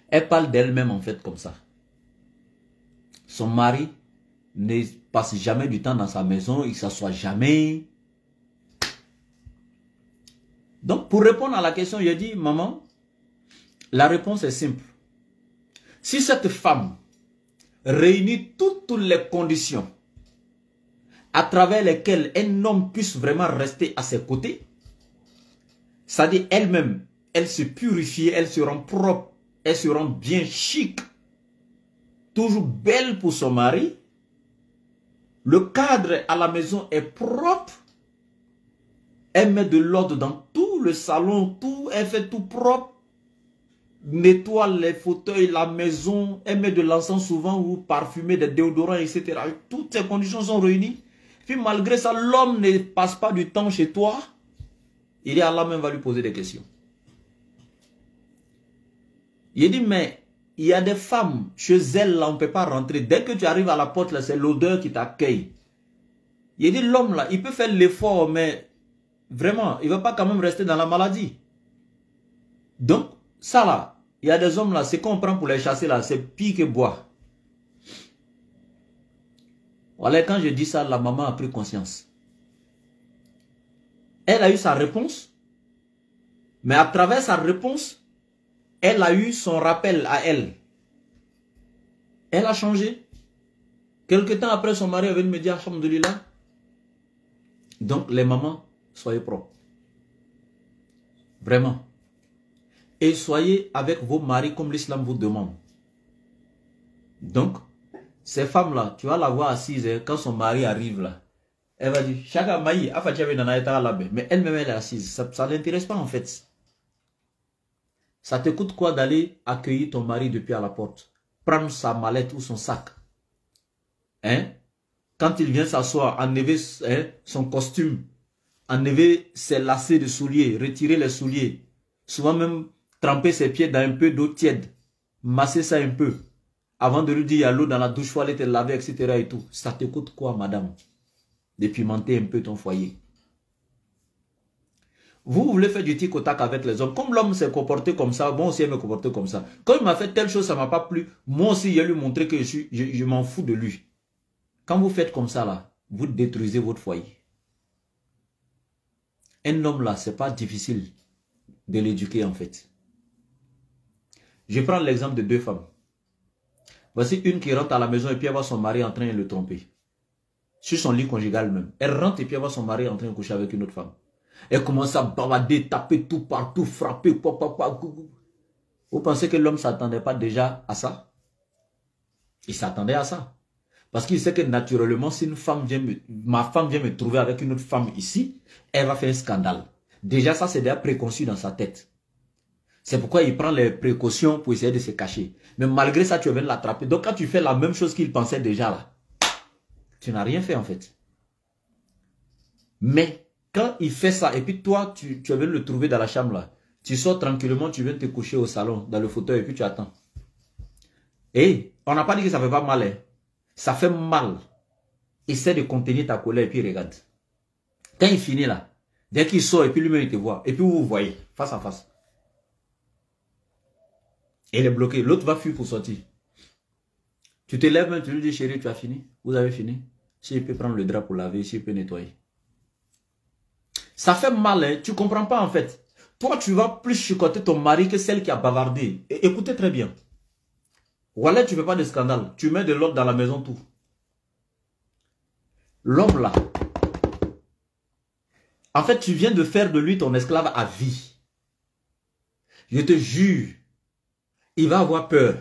Elle parle d'elle-même en fait comme ça. Son mari ne passe jamais du temps dans sa maison, il ne s'assoit jamais. Donc, pour répondre à la question, j'ai dit, maman, la réponse est simple. Si cette femme réunit toutes les conditions à travers lesquelles un homme puisse vraiment rester à ses côtés, c'est-à-dire elle-même, elle se purifie, elle se rend propre, elle se rend bien chic, toujours belle pour son mari, le cadre à la maison est propre, elle met de l'ordre dans tout le salon, tout, elle fait tout propre, nettoie les fauteuils, la maison, elle met de l'encens souvent ou parfumer des déodorants, etc. Toutes ces conditions sont réunies. Puis malgré ça, l'homme ne passe pas du temps chez toi. Il est Allah même va lui poser des questions. Il dit, mais il y a des femmes, chez elles, là, on ne peut pas rentrer. Dès que tu arrives à la porte, là, c'est l'odeur qui t'accueille. Il dit, l'homme, là, il peut faire l'effort, mais vraiment, il ne va pas quand même rester dans la maladie. Donc, ça, là, il y a des hommes, là, c'est qu'on prend pour les chasser, là, c'est pire que boire. Voilà, quand je dis ça, la maman a pris conscience. Elle a eu sa réponse, mais à travers sa réponse, elle a eu son rappel à elle. Elle a changé. Quelque temps après, son mari est venu me dire, alhamdoulilah. Donc, les mamans, soyez propres. Vraiment. Et soyez avec vos maris comme l'islam vous demande. Donc, ces femmes-là, tu vas la voir assise, quand son mari arrive là, elle va dire, Chaka Maï, mais elle-même elle est assise. Ça ne l'intéresse pas en fait. Ça te coûte quoi d'aller accueillir ton mari depuis à la porte? Prendre sa mallette ou son sac. Hein? Quand il vient s'asseoir, enlever son costume, enlever ses lacets de souliers, retirer les souliers. Souvent même tremper ses pieds dans un peu d'eau tiède. Masser ça un peu. avant de lui dire il y a l'eau dans la douche, il faut aller te laver, etc. et tout. Ça te coûte quoi, madame? De pimenter un peu ton foyer. Vous voulez faire du tic au tac avec les hommes. Comme l'homme s'est comporté comme ça, moi aussi, il me comporter comme ça. Quand il m'a fait telle chose, ça ne m'a pas plu. Moi aussi, il a lui montré que je m'en fous de lui. Quand vous faites comme ça, là, vous détruisez votre foyer. Un homme, là, ce n'est pas difficile de l'éduquer, en fait. Je prends l'exemple de deux femmes. Voici une qui rentre à la maison et puis elle voit son mari en train de le tromper. Sur son lit conjugal même. Elle rentre et puis elle voit son mari en train de coucher avec une autre femme. Elle commence à bavarder, taper tout partout, frapper. Vous pensez que l'homme ne s'attendait pas déjà à ça? Il s'attendait à ça. Parce qu'il sait que naturellement, si ma femme vient me trouver avec une autre femme ici, elle va faire un scandale. Déjà, ça, c'est déjà préconçu dans sa tête. C'est pourquoi il prend les précautions pour essayer de se cacher. Mais malgré ça, tu viens de l'attraper. Donc, quand tu fais la même chose qu'il pensait déjà là, tu n'as rien fait en fait. Mais quand il fait ça, et puis toi, tu viens de le trouver dans la chambre là, tu sors tranquillement, tu viens te coucher au salon, dans le fauteuil, et puis tu attends. Et on n'a pas dit que ça ne fait pas mal. Hein. Ça fait mal. Essaie de contenir ta colère et puis regarde. Quand il finit là, dès qu'il sort et puis lui-même il te voit, et puis vous vous voyez, face à face. Et il est bloqué. L'autre va fuir pour sortir. Tu te lèves même, tu lui dis chérie, tu as fini? Vous avez fini? S'il peut prendre le drap pour laver, s'il peut nettoyer. Ça fait mal, hein? Tu ne comprends pas en fait. Toi, tu vas plus chicoter ton mari que celle qui a bavardé. Et écoutez très bien. Voilà, tu ne fais pas de scandale. Tu mets de l'ordre dans la maison, tout. L'homme là, en fait, tu viens de faire de lui ton esclave à vie. Je te jure, il va avoir peur.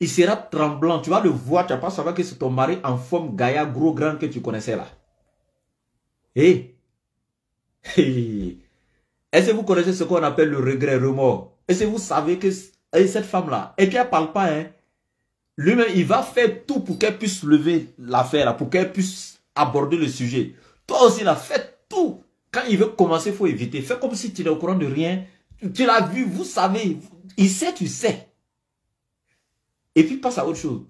Il sera tremblant. Tu vas le voir, tu vas pas savoir que c'est ton mari en forme gaillard, gros, grand que tu connaissais là. Et est-ce que vous connaissez ce qu'on appelle le regret, remords? Est-ce que vous savez que cette femme-là, et puis elle ne parle pas, hein? Lui-même, il va faire tout pour qu'elle puisse lever l'affaire, pour qu'elle puisse aborder le sujet. Toi aussi, là, fais tout. Quand il veut commencer, il faut éviter. Fais comme si tu n'es au courant de rien. Tu l'as vu, vous savez. Il sait, tu sais. Et puis, passe à autre chose.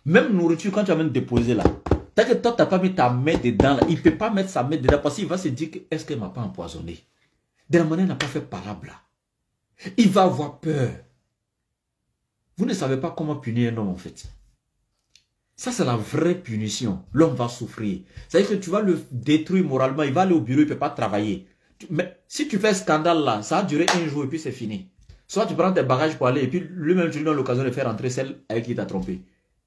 Même nourriture, quand tu vas même déposer là, tant que toi, tu n'as pas mis ta main dedans, là, il ne peut pas mettre sa main dedans parce qu'il va se dire que est-ce qu'elle ne m'a pas empoisonné? De la manière, elle n'a pas fait palabre là. Il va avoir peur. Vous ne savez pas comment punir un homme en fait. Ça, c'est la vraie punition. L'homme va souffrir. C'est-à-dire que tu vas le détruire moralement. Il va aller au bureau, il ne peut pas travailler. Mais si tu fais un scandale là, ça va durer un jour et puis c'est fini. Soit tu prends tes bagages pour aller et puis lui-même tu lui donnes l'occasion de faire entrer celle avec qui t'a trompé.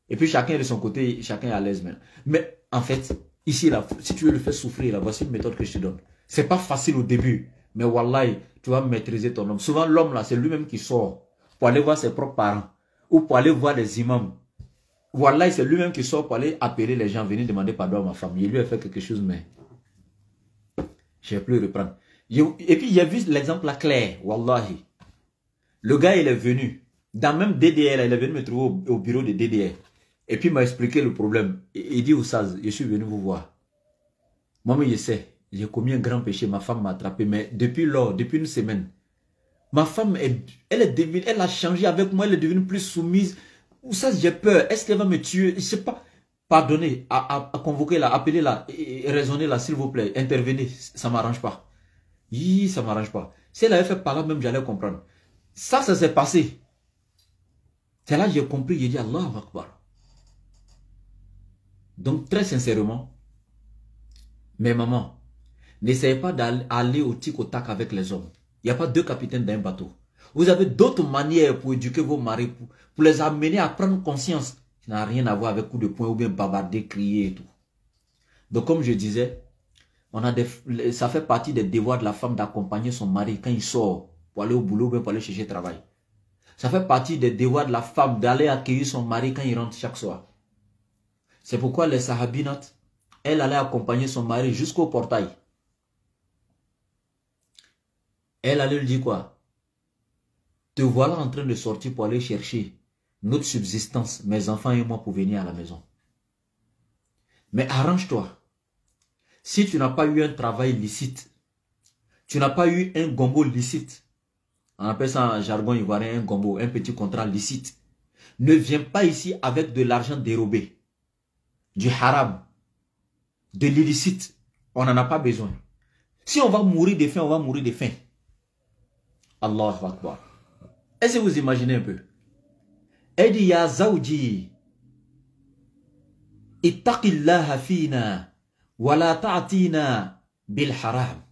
Et puis chacun est de son côté, chacun est à l'aise maintenant. Mais en fait, ici là, si tu veux le faire souffrir, là, voici une méthode que je te donne. C'est pas facile au début. Mais wallahi, tu vas maîtriser ton homme. Souvent l'homme là, c'est lui-même qui sort pour aller voir ses propres parents. Ou pour aller voir les imams. Wallahi, c'est lui-même qui sort pour aller appeler les gens, venir demander pardon à ma femme. Il lui a fait quelque chose, mais je ne vais plus reprendre. Et puis, il a vu l'exemple là clair. Wallahi. Le gars, il est venu. Dans même DDR, il est venu me trouver au bureau de DDR. Et puis, il m'a expliqué le problème. Il dit, Oussaz, je suis venu vous voir. Moi-même, je sais. J'ai commis un grand péché. Ma femme m'a attrapé. Mais depuis lors, depuis une semaine, ma femme, elle a changé avec moi. Elle est devenue plus soumise. Oussaz, j'ai peur. Est-ce qu'elle va me tuer? Je ne sais pas. Pardonnez, à convoquer là, appelez là, et raisonnez là, s'il vous plaît. Intervenez. Ça ne m'arrange pas. Ça ne m'arrange pas. Si elle avait fait par là même, j'allais comprendre. Ça s'est passé. C'est là que j'ai compris. J'ai dit Allah Akbar. Donc, très sincèrement, mes mamans, n'essayez pas d'aller au tic au tac avec les hommes. Il n'y a pas deux capitaines d'un bateau. Vous avez d'autres manières pour éduquer vos maris, pour les amener à prendre conscience. Ça n'a rien à voir avec coup de poing ou bien bavarder, crier et tout. Donc, comme je disais, ça fait partie des devoirs de la femme d'accompagner son mari quand il sort pour aller au boulot ou bien pour aller chercher travail. Ça fait partie des devoirs de la femme d'aller accueillir son mari quand il rentre chaque soir. C'est pourquoi les sahabinates, elle allait accompagner son mari jusqu'au portail. Elle allait lui dire quoi? Te voilà en train de sortir pour aller chercher notre subsistance, mes enfants et moi, pour venir à la maison. Mais arrange-toi. Si tu n'as pas eu un travail licite, tu n'as pas eu un gombo licite, on appelle ça en jargon ivoirien un gombo, un petit contrat licite. ne viens pas ici avec de l'argent dérobé, du haram, de l'illicite. On n'en a pas besoin. Si on va mourir de faim, on va mourir de faim. Allahu Akbar. Est-ce que vous imaginez un peu? Elle dit, Ya Zawji, ittaqillaha fina, wa la ta'tina bil haram.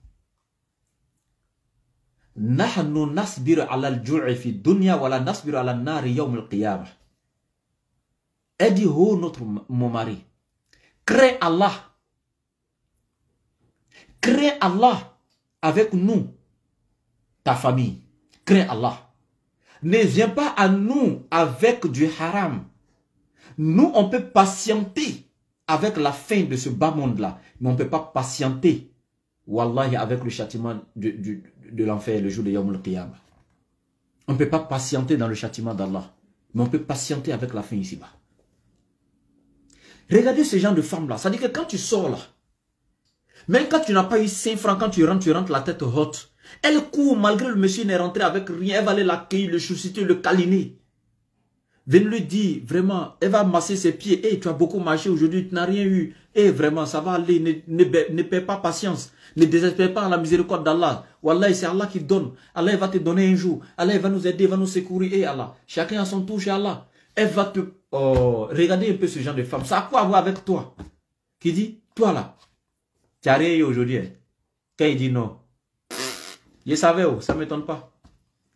Nahnu nasbiru ala al-ju'i fi dunya, wa la nasbiru ala al-nari yawm al-qiyamah. Elle dit, oh mon mari, crée Allah. Crée Allah avec nous, ta famille. Crée Allah. Ne viens pas à nous avec du haram. Nous, on peut patienter avec la fin de ce bas monde-là. Mais on ne peut pas patienter, wallahi, avec le châtiment de l'enfer, le jour de Yawm al-Qiyamah. On ne peut pas patienter dans le châtiment d'Allah. Mais on peut patienter avec la fin ici-bas. Regardez ce genre de femme-là. Ça dit que quand tu sors là, même quand tu n'as pas eu 5 francs, quand tu rentres la tête haute. Elle court malgré le monsieur n'est rentré avec rien. Elle va aller l'accueillir, le chouchouter, le câliner. Venez lui dire, vraiment, elle va masser ses pieds. Hey, tu as beaucoup marché aujourd'hui, tu n'as rien eu. Hey, vraiment, ça va aller, ne perds pas patience. Ne désespère pas en la miséricorde d'Allah. Wallah, c'est Allah qui donne. Allah va te donner un jour. Allah va nous aider, va nous secourir. Hey, Allah, chacun a son tour chez Allah. Elle va te... Oh, regardez un peu ce genre de femme. Ça a quoi à voir avec toi? Qui dit, toi là, tu n'as rien eu aujourd'hui. Hein? Quand il dit non. Je savais, oh, ça ne m'étonne pas.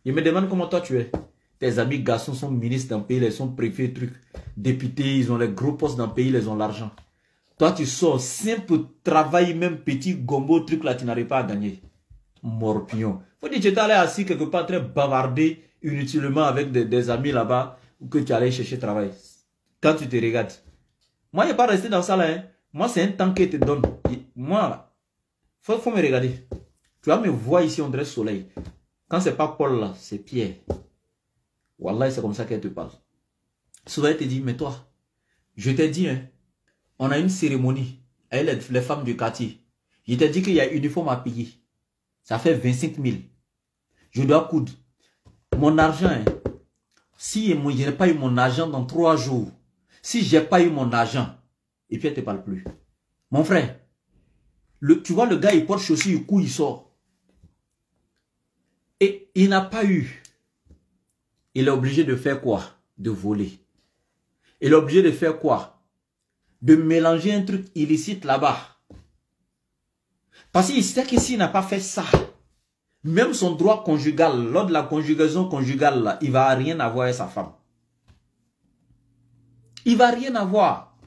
Il me demande comment toi tu es. Tes amis garçons sont ministres dans le pays, ils sont préfets, trucs, députés, ils ont les gros postes dans le pays, ils ont l'argent. Toi tu sors, simple travail, même petit gombo, truc là, tu n'arrives pas à gagner. Morpion. Faut dire que tu es allé assis quelque part, très bavarder inutilement avec des amis là-bas, ou que tu allais chercher travail. Quand tu te regardes. Moi, je n'ai pas resté dans ça là. Hein. Moi, c'est un temps que te donne. Moi, là, faut me regarder. Tu vas me voir ici, on dirait soleil. Quand c'est pas Paul là, c'est Pierre. Wallah, c'est comme ça qu'elle te parle. Souvent, elle te dit, mais toi, je t'ai dit, hein, on a une cérémonie avec les femmes du quartier. Je t'ai dit qu'il y a un uniforme à payer. Ça fait 25 000. Je dois coudre. Mon argent, hein, si je n'ai pas eu mon argent dans 3 jours, si je n'ai pas eu mon argent, et puis elle ne te parle plus. Mon frère, tu vois le gars, il porte chaussures, il court, il sort. Et il n'a pas eu. Il est obligé de faire quoi? De voler. Il est obligé de faire quoi? De mélanger un truc illicite là-bas. Parce qu'il sait que s'il n'a pas fait ça, même son droit conjugal, lors de la conjugaison conjugale, là, il ne va rien avoir avec sa femme. Il ne va rien avoir.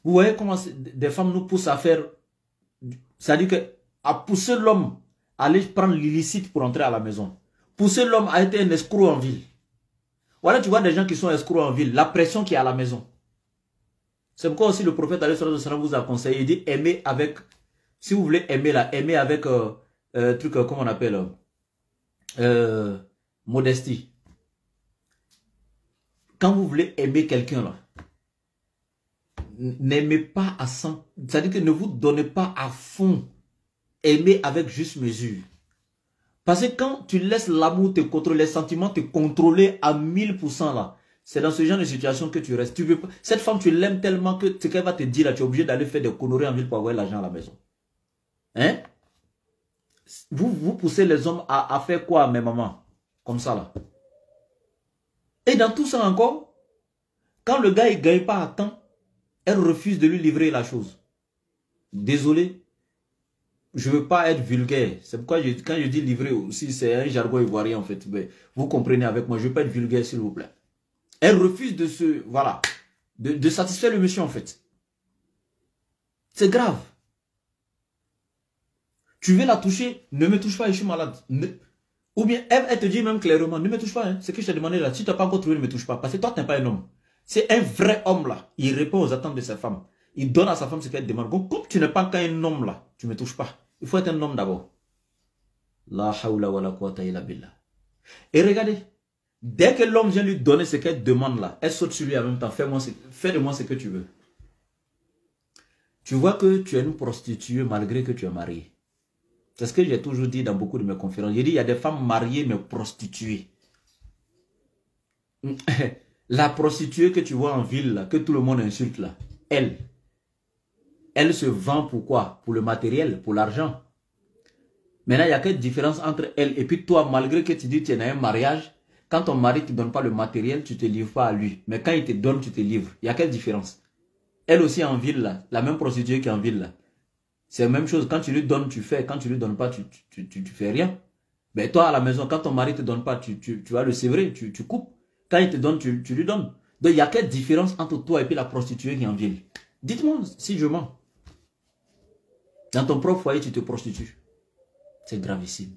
Vous voyez comment des femmes nous poussent à faire... C'est-à-dire qu'à pousser l'homme à aller prendre l'illicite pour entrer à la maison. Pousser l'homme à être un escroc en ville. Voilà, tu vois des gens qui sont escrocs en ville. La pression qui est à la maison. C'est pourquoi aussi le prophète vous a conseillé. Il dit aimer avec... Si vous voulez aimer là, aimer avec... truc, comment on appelle modestie. Quand vous voulez aimer quelqu'un là, n'aimez pas à 100. C'est-à-dire que ne vous donnez pas à fond. Aimez avec juste mesure. Parce que quand tu laisses l'amour te contrôler, les sentiments te contrôler à 1000% là, c'est dans ce genre de situation que tu restes. Tu veux pas, cette femme, tu l'aimes tellement que ce qu'elle va te dire là, tu es obligé d'aller faire des conneries en ville pour avoir l'argent à la maison. Hein? Vous poussez les hommes à faire quoi, mes mamans? Comme ça là. Et dans tout ça encore, quand le gars ne gagne pas à temps, elle refuse de lui livrer la chose. Désolé, je ne veux pas être vulgaire. C'est pourquoi quand je dis livrer aussi, c'est un jargon ivoirien en fait. Mais vous comprenez avec moi, je ne veux pas être vulgaire s'il vous plaît. Elle refuse de voilà, de satisfaire le monsieur en fait. C'est grave. Tu veux la toucher, ne me touche pas, je suis malade. Ou bien elle te dit même clairement, ne me touche pas. Hein. Ce que je t'ai demandé là, si tu n'as pas encore trouvé, ne me touche pas. Parce que toi, tu n'es pas un homme. C'est un vrai homme là. Il répond aux attentes de sa femme. Il donne à sa femme ce qu'elle demande. Donc, comme tu n'es pas qu'un homme là, tu ne me touches pas. Il faut être un homme d'abord. La hawla wa la quwwata illa billah. Et regardez, dès que l'homme vient lui donner ce qu'elle demande là, elle saute sur lui en même temps. Fais de moi ce que tu veux. Tu vois que tu es une prostituée malgré que tu es marié. C'est ce que j'ai toujours dit dans beaucoup de mes conférences. J'ai dit, il y a des femmes mariées mais prostituées. La prostituée que tu vois en ville, là, que tout le monde insulte, là, elle se vend pour quoi? Pour le matériel, pour l'argent. Maintenant, il y a quelle différence entre elle et puis toi, malgré que tu dis que tu es dans un mariage, quand ton mari ne te donne pas le matériel, tu ne te livres pas à lui. Mais quand il te donne, tu te livres. Il y a quelle différence? Elle aussi en ville, là, la même prostituée qui est en ville, là. C'est la même chose. Quand tu lui donnes, tu fais. Quand tu lui donnes pas, tu fais rien. Mais toi, à la maison, quand ton mari ne te donne pas, tu vas le sévrer, tu coupes. Quand il te donne, tu lui donnes. Donc, il y a quelle différence entre toi et puis la prostituée qui est en ville? Dites-moi si je mens. Dans ton propre foyer, tu te prostitues. C'est gravissime.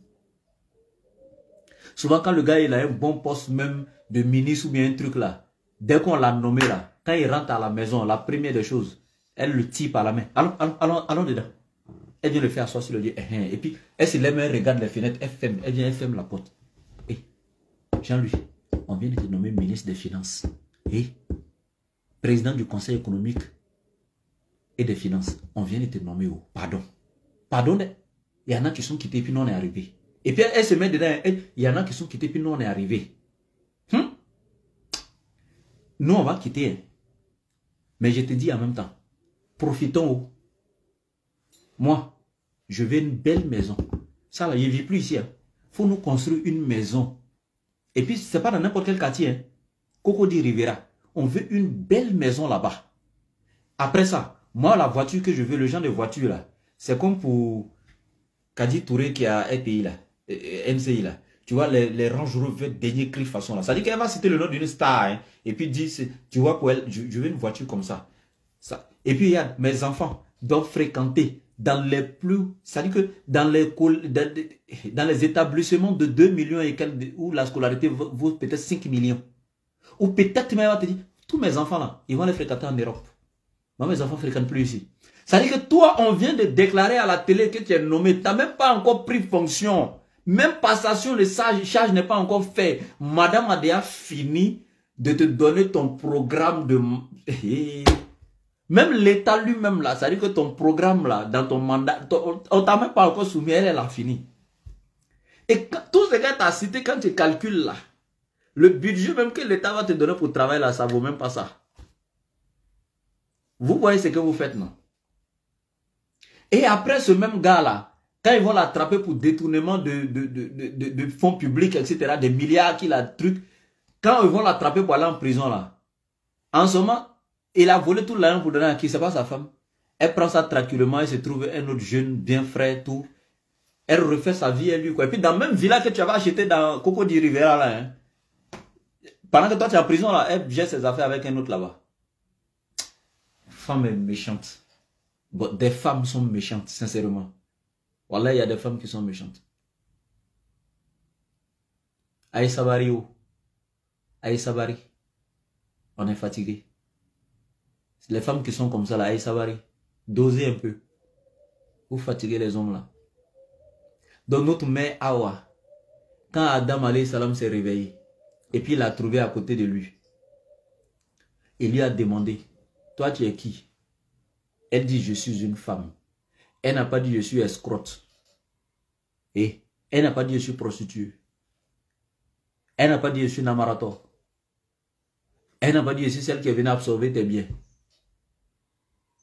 Souvent, quand le gars il a un bon poste même de ministre ou bien un truc là, dès qu'on l'a nommé là, quand il rentre à la maison, la première des choses, elle le tire par la main. Allons dedans. Elle vient le faire asseoir sur le lit. Et puis, elle se lève, elle regarde les fenêtres, elle vient, elle ferme la porte. Et Jean-Louis, on vient de te nommer ministre des Finances et président du Conseil économique et des Finances. On vient de te nommer où? Pardon. Pardon, il y en a qui sont quittés puis nous on est arrivés. Et puis elle se met dedans, il y en a qui sont quittés puis nous on est arrivés. Nous on va quitter. Hein. Mais je te dis en même temps, profitons. Moi, je veux une belle maison. Ça là, je ne vis plus ici. Il faut nous construire une maison. Et puis, ce n'est pas dans n'importe quel quartier. Hein. Cocody Rivera. On veut une belle maison là-bas. Après ça, moi, la voiture que je veux, le genre de voiture là, c'est comme pour Kadi Touré qui a RTI là, MCI là. Tu vois, les Range Rover dernier cri façon là. Ça dit qu'elle va citer le nom d'une star. Hein, et puis dit, tu vois, pour elle, je veux une voiture comme ça. Et puis, il y a mes enfants doivent fréquenter dans les plus, c'est-à-dire que dans les établissements de 2 millions et quelques, où la scolarité vaut peut-être 5 millions. Ou peut-être même, te dire, tous mes enfants là, ils vont les fréquenter en Europe. Moi, mes enfants ne fréquentent plus ici. C'est-à-dire que toi, on vient de déclarer à la télé que tu es nommé. Tu n'as même pas encore pris fonction. Même passation de charge n'est pas encore fait. Madame a déjà fini de te donner ton programme de... Même l'État lui-même là, c'est-à-dire que ton programme là, dans ton mandat, on ne t'a même pas encore soumis, elle a fini. Et tout ce que tu as cité, quand tu calcules là, le budget même que l'État va te donner pour travailler là, ça ne vaut même pas ça. Vous voyez ce que vous faites, non? Et après ce même gars là, quand ils vont l'attraper pour détournement de fonds publics, etc., des milliards qu'il a trucs, quand ils vont l'attraper pour aller en prison là, en ce moment, il a volé tout l'argent pour donner à qui? C'est pas sa femme. Elle prend ça tranquillement, elle se trouve un autre jeune, bien frais, tout. Elle refait sa vie, elle lui, quoi. Et puis dans le même village que tu avais acheté dans Cocody Rivera, là, hein, pendant que toi tu es en prison, là, elle gère ses affaires avec un autre là-bas. Femme est méchante. Bon, des femmes sont méchantes, sincèrement. Voilà, il y a des femmes qui sont méchantes. Aïssa Bari, oh. Aïssa Bari. On est fatigué. Les femmes qui sont comme ça, là, Aïssa Bari, dosez un peu. Vous fatiguez les hommes là. Donc notre mère Awa, quand Adam alayhi salam s'est réveillé, et puis il l'a trouvé à côté de lui, il lui a demandé, toi tu es qui? Elle dit, je suis une femme. Elle n'a pas dit, je suis escrotte. Et elle n'a pas dit, je suis prostituée. Elle n'a pas dit, je suis namarato. Elle n'a pas dit, je suis celle qui est venue absorber tes biens.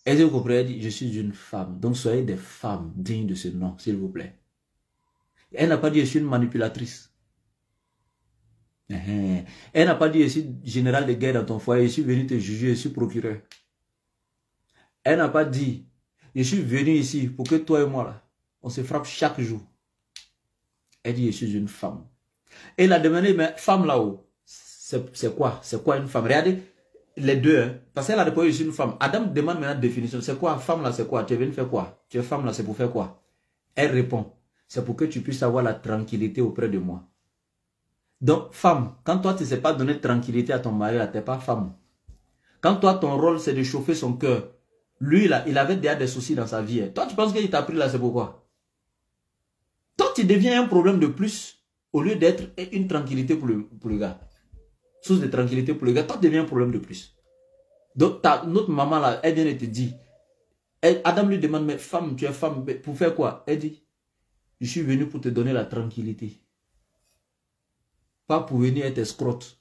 Elle vous comprenez, elle dit, je suis une femme. Donc soyez des femmes dignes de ce nom, s'il vous plaît. Elle n'a pas dit, je suis une manipulatrice. Elle n'a pas dit, je suis général de guerre dans ton foyer, je suis venu te juger, je suis procureur. Elle n'a pas dit, je suis venu ici pour que toi et moi, là, on se frappe chaque jour. Elle dit, je suis une femme. Et elle a demandé, mais femme là-haut, c'est quoi? C'est quoi une femme? Regardez, les deux, hein, parce qu'elle a répondu, je suis une femme. Adam demande maintenant la définition. C'est quoi? Femme là, c'est quoi? Tu es venu faire quoi? Tu es femme là, c'est pour faire quoi? Elle répond, c'est pour que tu puisses avoir la tranquillité auprès de moi. Donc, femme, quand toi, tu ne sais pas donner tranquillité à ton mari, là, tu n'es pas femme. Quand toi, ton rôle, c'est de chauffer son cœur. Lui, là, il avait déjà des soucis dans sa vie. Hein. Toi, tu penses qu'il t'a pris là, c'est pourquoi? Toi, tu deviens un problème de plus, au lieu d'être une tranquillité pour le gars. Source de tranquillité pour le gars, toi, tu deviens un problème de plus. Donc, notre maman, là, elle vient de te dire, Adam lui demande, mais femme, tu es femme, pour faire quoi? Elle dit, je suis venu pour te donner la tranquillité. Pas pour venir être escrotte.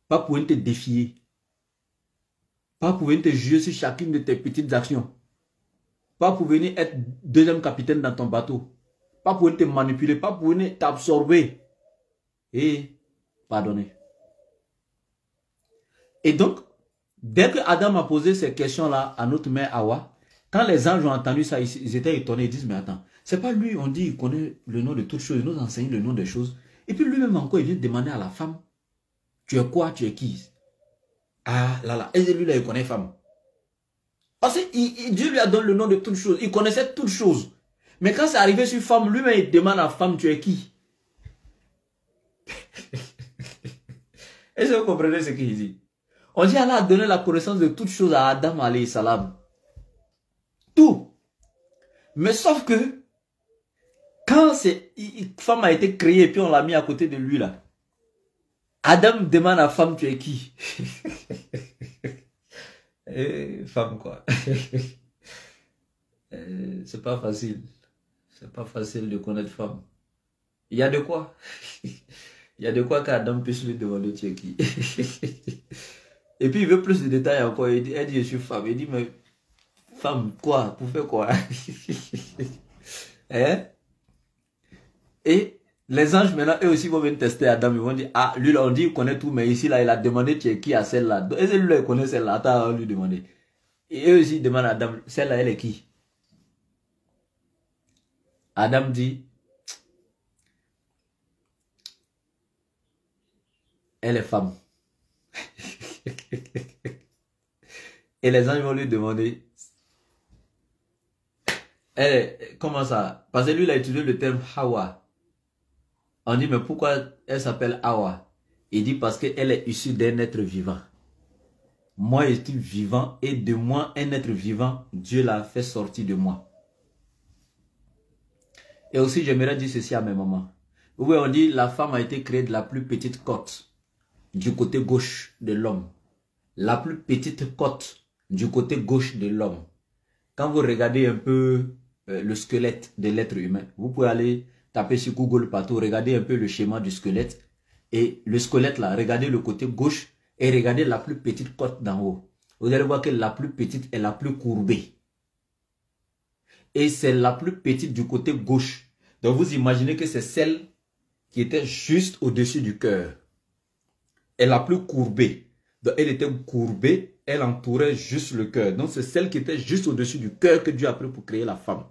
Pas pour venir te défier. Pas pour venir te juger sur chacune de tes petites actions. Pas pour venir être deuxième capitaine dans ton bateau. Pas pour venir te manipuler. Pas pour venir t'absorber. Et pardonner. Et donc, dès que Adam a posé ces questions-là à notre mère Hawa, quand les anges ont entendu ça, ils étaient étonnés. Ils disent, mais attends, c'est pas lui, on dit, il connaît le nom de toutes choses, il nous enseigne le nom des choses. Et puis lui-même encore, il vient demander à la femme, tu es quoi, tu es qui? Ah là là, et lui là, il connaît femme. Parce que Dieu lui a donné le nom de toutes choses, il connaissait toutes choses. Mais quand c'est arrivé sur femme, lui-même, il demande à la femme, tu es qui? Est-ce que vous comprenez ce qu'il dit? On dit Allah a donné la connaissance de toutes choses à Adam alayhi salam. Tout. Mais sauf que, quand femme a été créée et puis on l'a mis à côté de lui là, Adam demande à la femme, tu es qui? Femme quoi. C'est pas facile. C'est pas facile de connaître femme. Il y a de quoi. Il y a de quoi qu'Adam puisse lui demander tu es qui. Et puis il veut plus de détails encore. Elle dit je suis femme. Il dit mais femme quoi? Pour faire quoi? Hein? Et les anges maintenant eux aussi vont venir tester Adam. Ils vont dire ah lui là on dit il connaît tout mais ici là il a demandé tu es qui à celle-là. Est-ce que lui là il connaît celle-là? Attends on lui demander. Et eux aussi demandent à Adam celle-là elle est qui? Adam dit elle est femme. Et les anges vont lui demander comment ça? Parce que lui il a utilisé le terme Hawa. On dit mais pourquoi elle s'appelle Hawa? Il dit parce qu'elle est issue d'un être vivant. Moi je suis vivant et de moi un être vivant, Dieu l'a fait sortir de moi. Et aussi j'aimerais dire ceci à mes mamans. Oui on dit la femme a été créée de la plus petite côte du côté gauche de l'homme. La plus petite côte du côté gauche de l'homme. Quand vous regardez un peu le squelette de l'être humain, vous pouvez aller taper sur Google partout, regarder un peu le schéma du squelette. Et le squelette là, regardez le côté gauche et regardez la plus petite côte d'en haut. Vous allez voir que la plus petite est la plus courbée. Et c'est la plus petite du côté gauche. Donc vous imaginez que c'est celle qui était juste au-dessus du cœur. Et la plus courbée. Donc elle était courbée, elle entourait juste le cœur. Donc c'est celle qui était juste au-dessus du cœur que Dieu a pris pour créer la femme.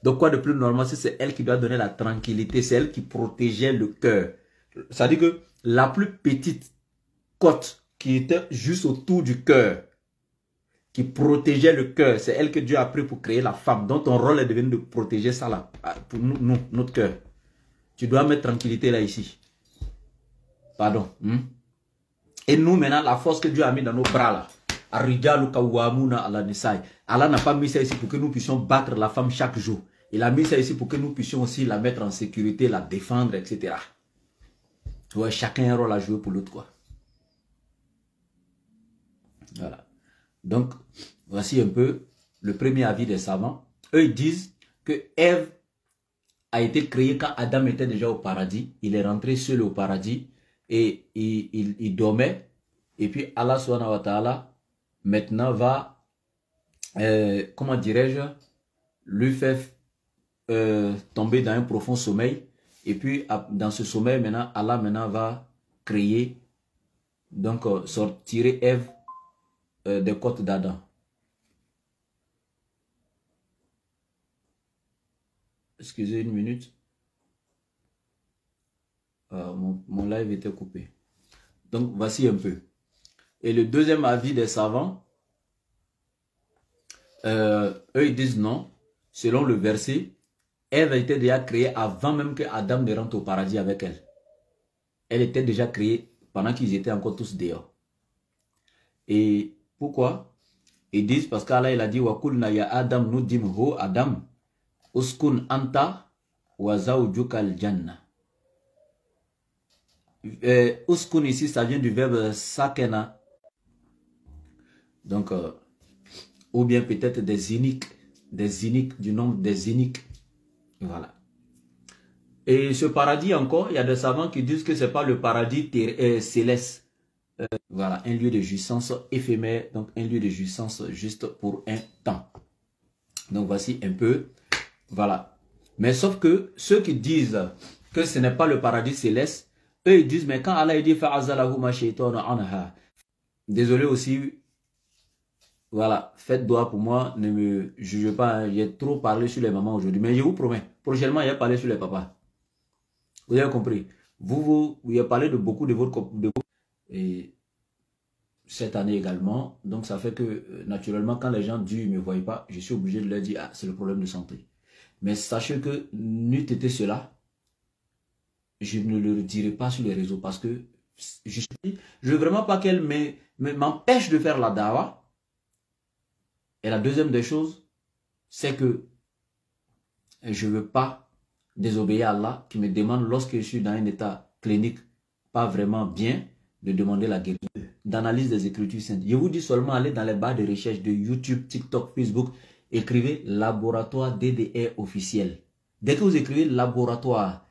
Donc quoi de plus normal, c'est elle qui doit donner la tranquillité, c'est elle qui protégeait le cœur. Ça veut dire que la plus petite côte qui était juste autour du cœur, qui protégeait le cœur, c'est elle que Dieu a pris pour créer la femme. Donc ton rôle est devenu de protéger ça là, pour nous, notre cœur. Tu dois mettre tranquillité là ici. Pardon. Et nous maintenant, la force que Dieu a mis dans nos bras là, Allah n'a pas mis ça ici pour que nous puissions battre la femme chaque jour. Il a mis ça ici pour que nous puissions aussi la mettre en sécurité, la défendre, etc. Tu vois, chacun a un rôle à jouer pour l'autre, quoi. Voilà. Donc, voici un peu le premier avis des savants. Eux, ils disent que Ève a été créée quand Adam était déjà au paradis. Il est rentré seul au paradis et il dormait. Et puis Allah subhanahu wa ta'ala maintenant va, comment dirais-je, lui faire tomber dans un profond sommeil. Et puis dans ce sommeil maintenant, Allah maintenant va créer, donc sortir Ève des côtes d'Adam. Excusez une minute. Mon live était coupé. Donc voici un peu. Et le deuxième avis des savants, eux ils disent non. Selon le verset, Ève était déjà créée avant même que Adam ne rentre au paradis avec elle. Elle était déjà créée pendant qu'ils étaient encore tous dehors. Et pourquoi? Ils disent parce qu'Allah il a dit wa kulna ya Adam nudim ho Adam uskun anta wa zawjuka al-janna. Uskun ici ça vient du verbe sakena. Donc ou bien peut-être des iniques du nombre des iniques. Voilà. Et ce paradis encore, il y a des savants qui disent que c'est pas le paradis céleste. Voilà, un lieu de jouissance éphémère, donc un lieu de jouissance juste pour un temps. Donc voici un peu, voilà. Mais sauf que ceux qui disent que ce n'est pas le paradis céleste, eux ils disent, mais quand Allah dit fa'azalahu ma shaytanu anha. Désolé aussi, voilà, faites doigt pour moi, ne me jugez pas, hein, j'ai trop parlé sur les mamans aujourd'hui, mais je vous promets, prochainement, il y a parlé sur les papas. Vous avez compris. Vous avez parlé de beaucoup de votre... Et cette année également, donc ça fait que, naturellement, quand les gens disent, ne me voient pas, je suis obligé de leur dire, ah, c'est le problème de santé. Mais sachez que, n'eût été cela, je ne le dirai pas sur les réseaux, parce que je veux vraiment pas qu'elle m'empêche de faire la dawa. Et la deuxième des choses, c'est que je ne veux pas désobéir à Allah qui me demande, lorsque je suis dans un état clinique pas vraiment bien, de demander la guérison, d'analyse des Écritures saintes. Je vous dis seulement, allez dans les barres de recherche de YouTube, TikTok, Facebook, écrivez laboratoire DDR officiel. Dès que vous écrivez laboratoire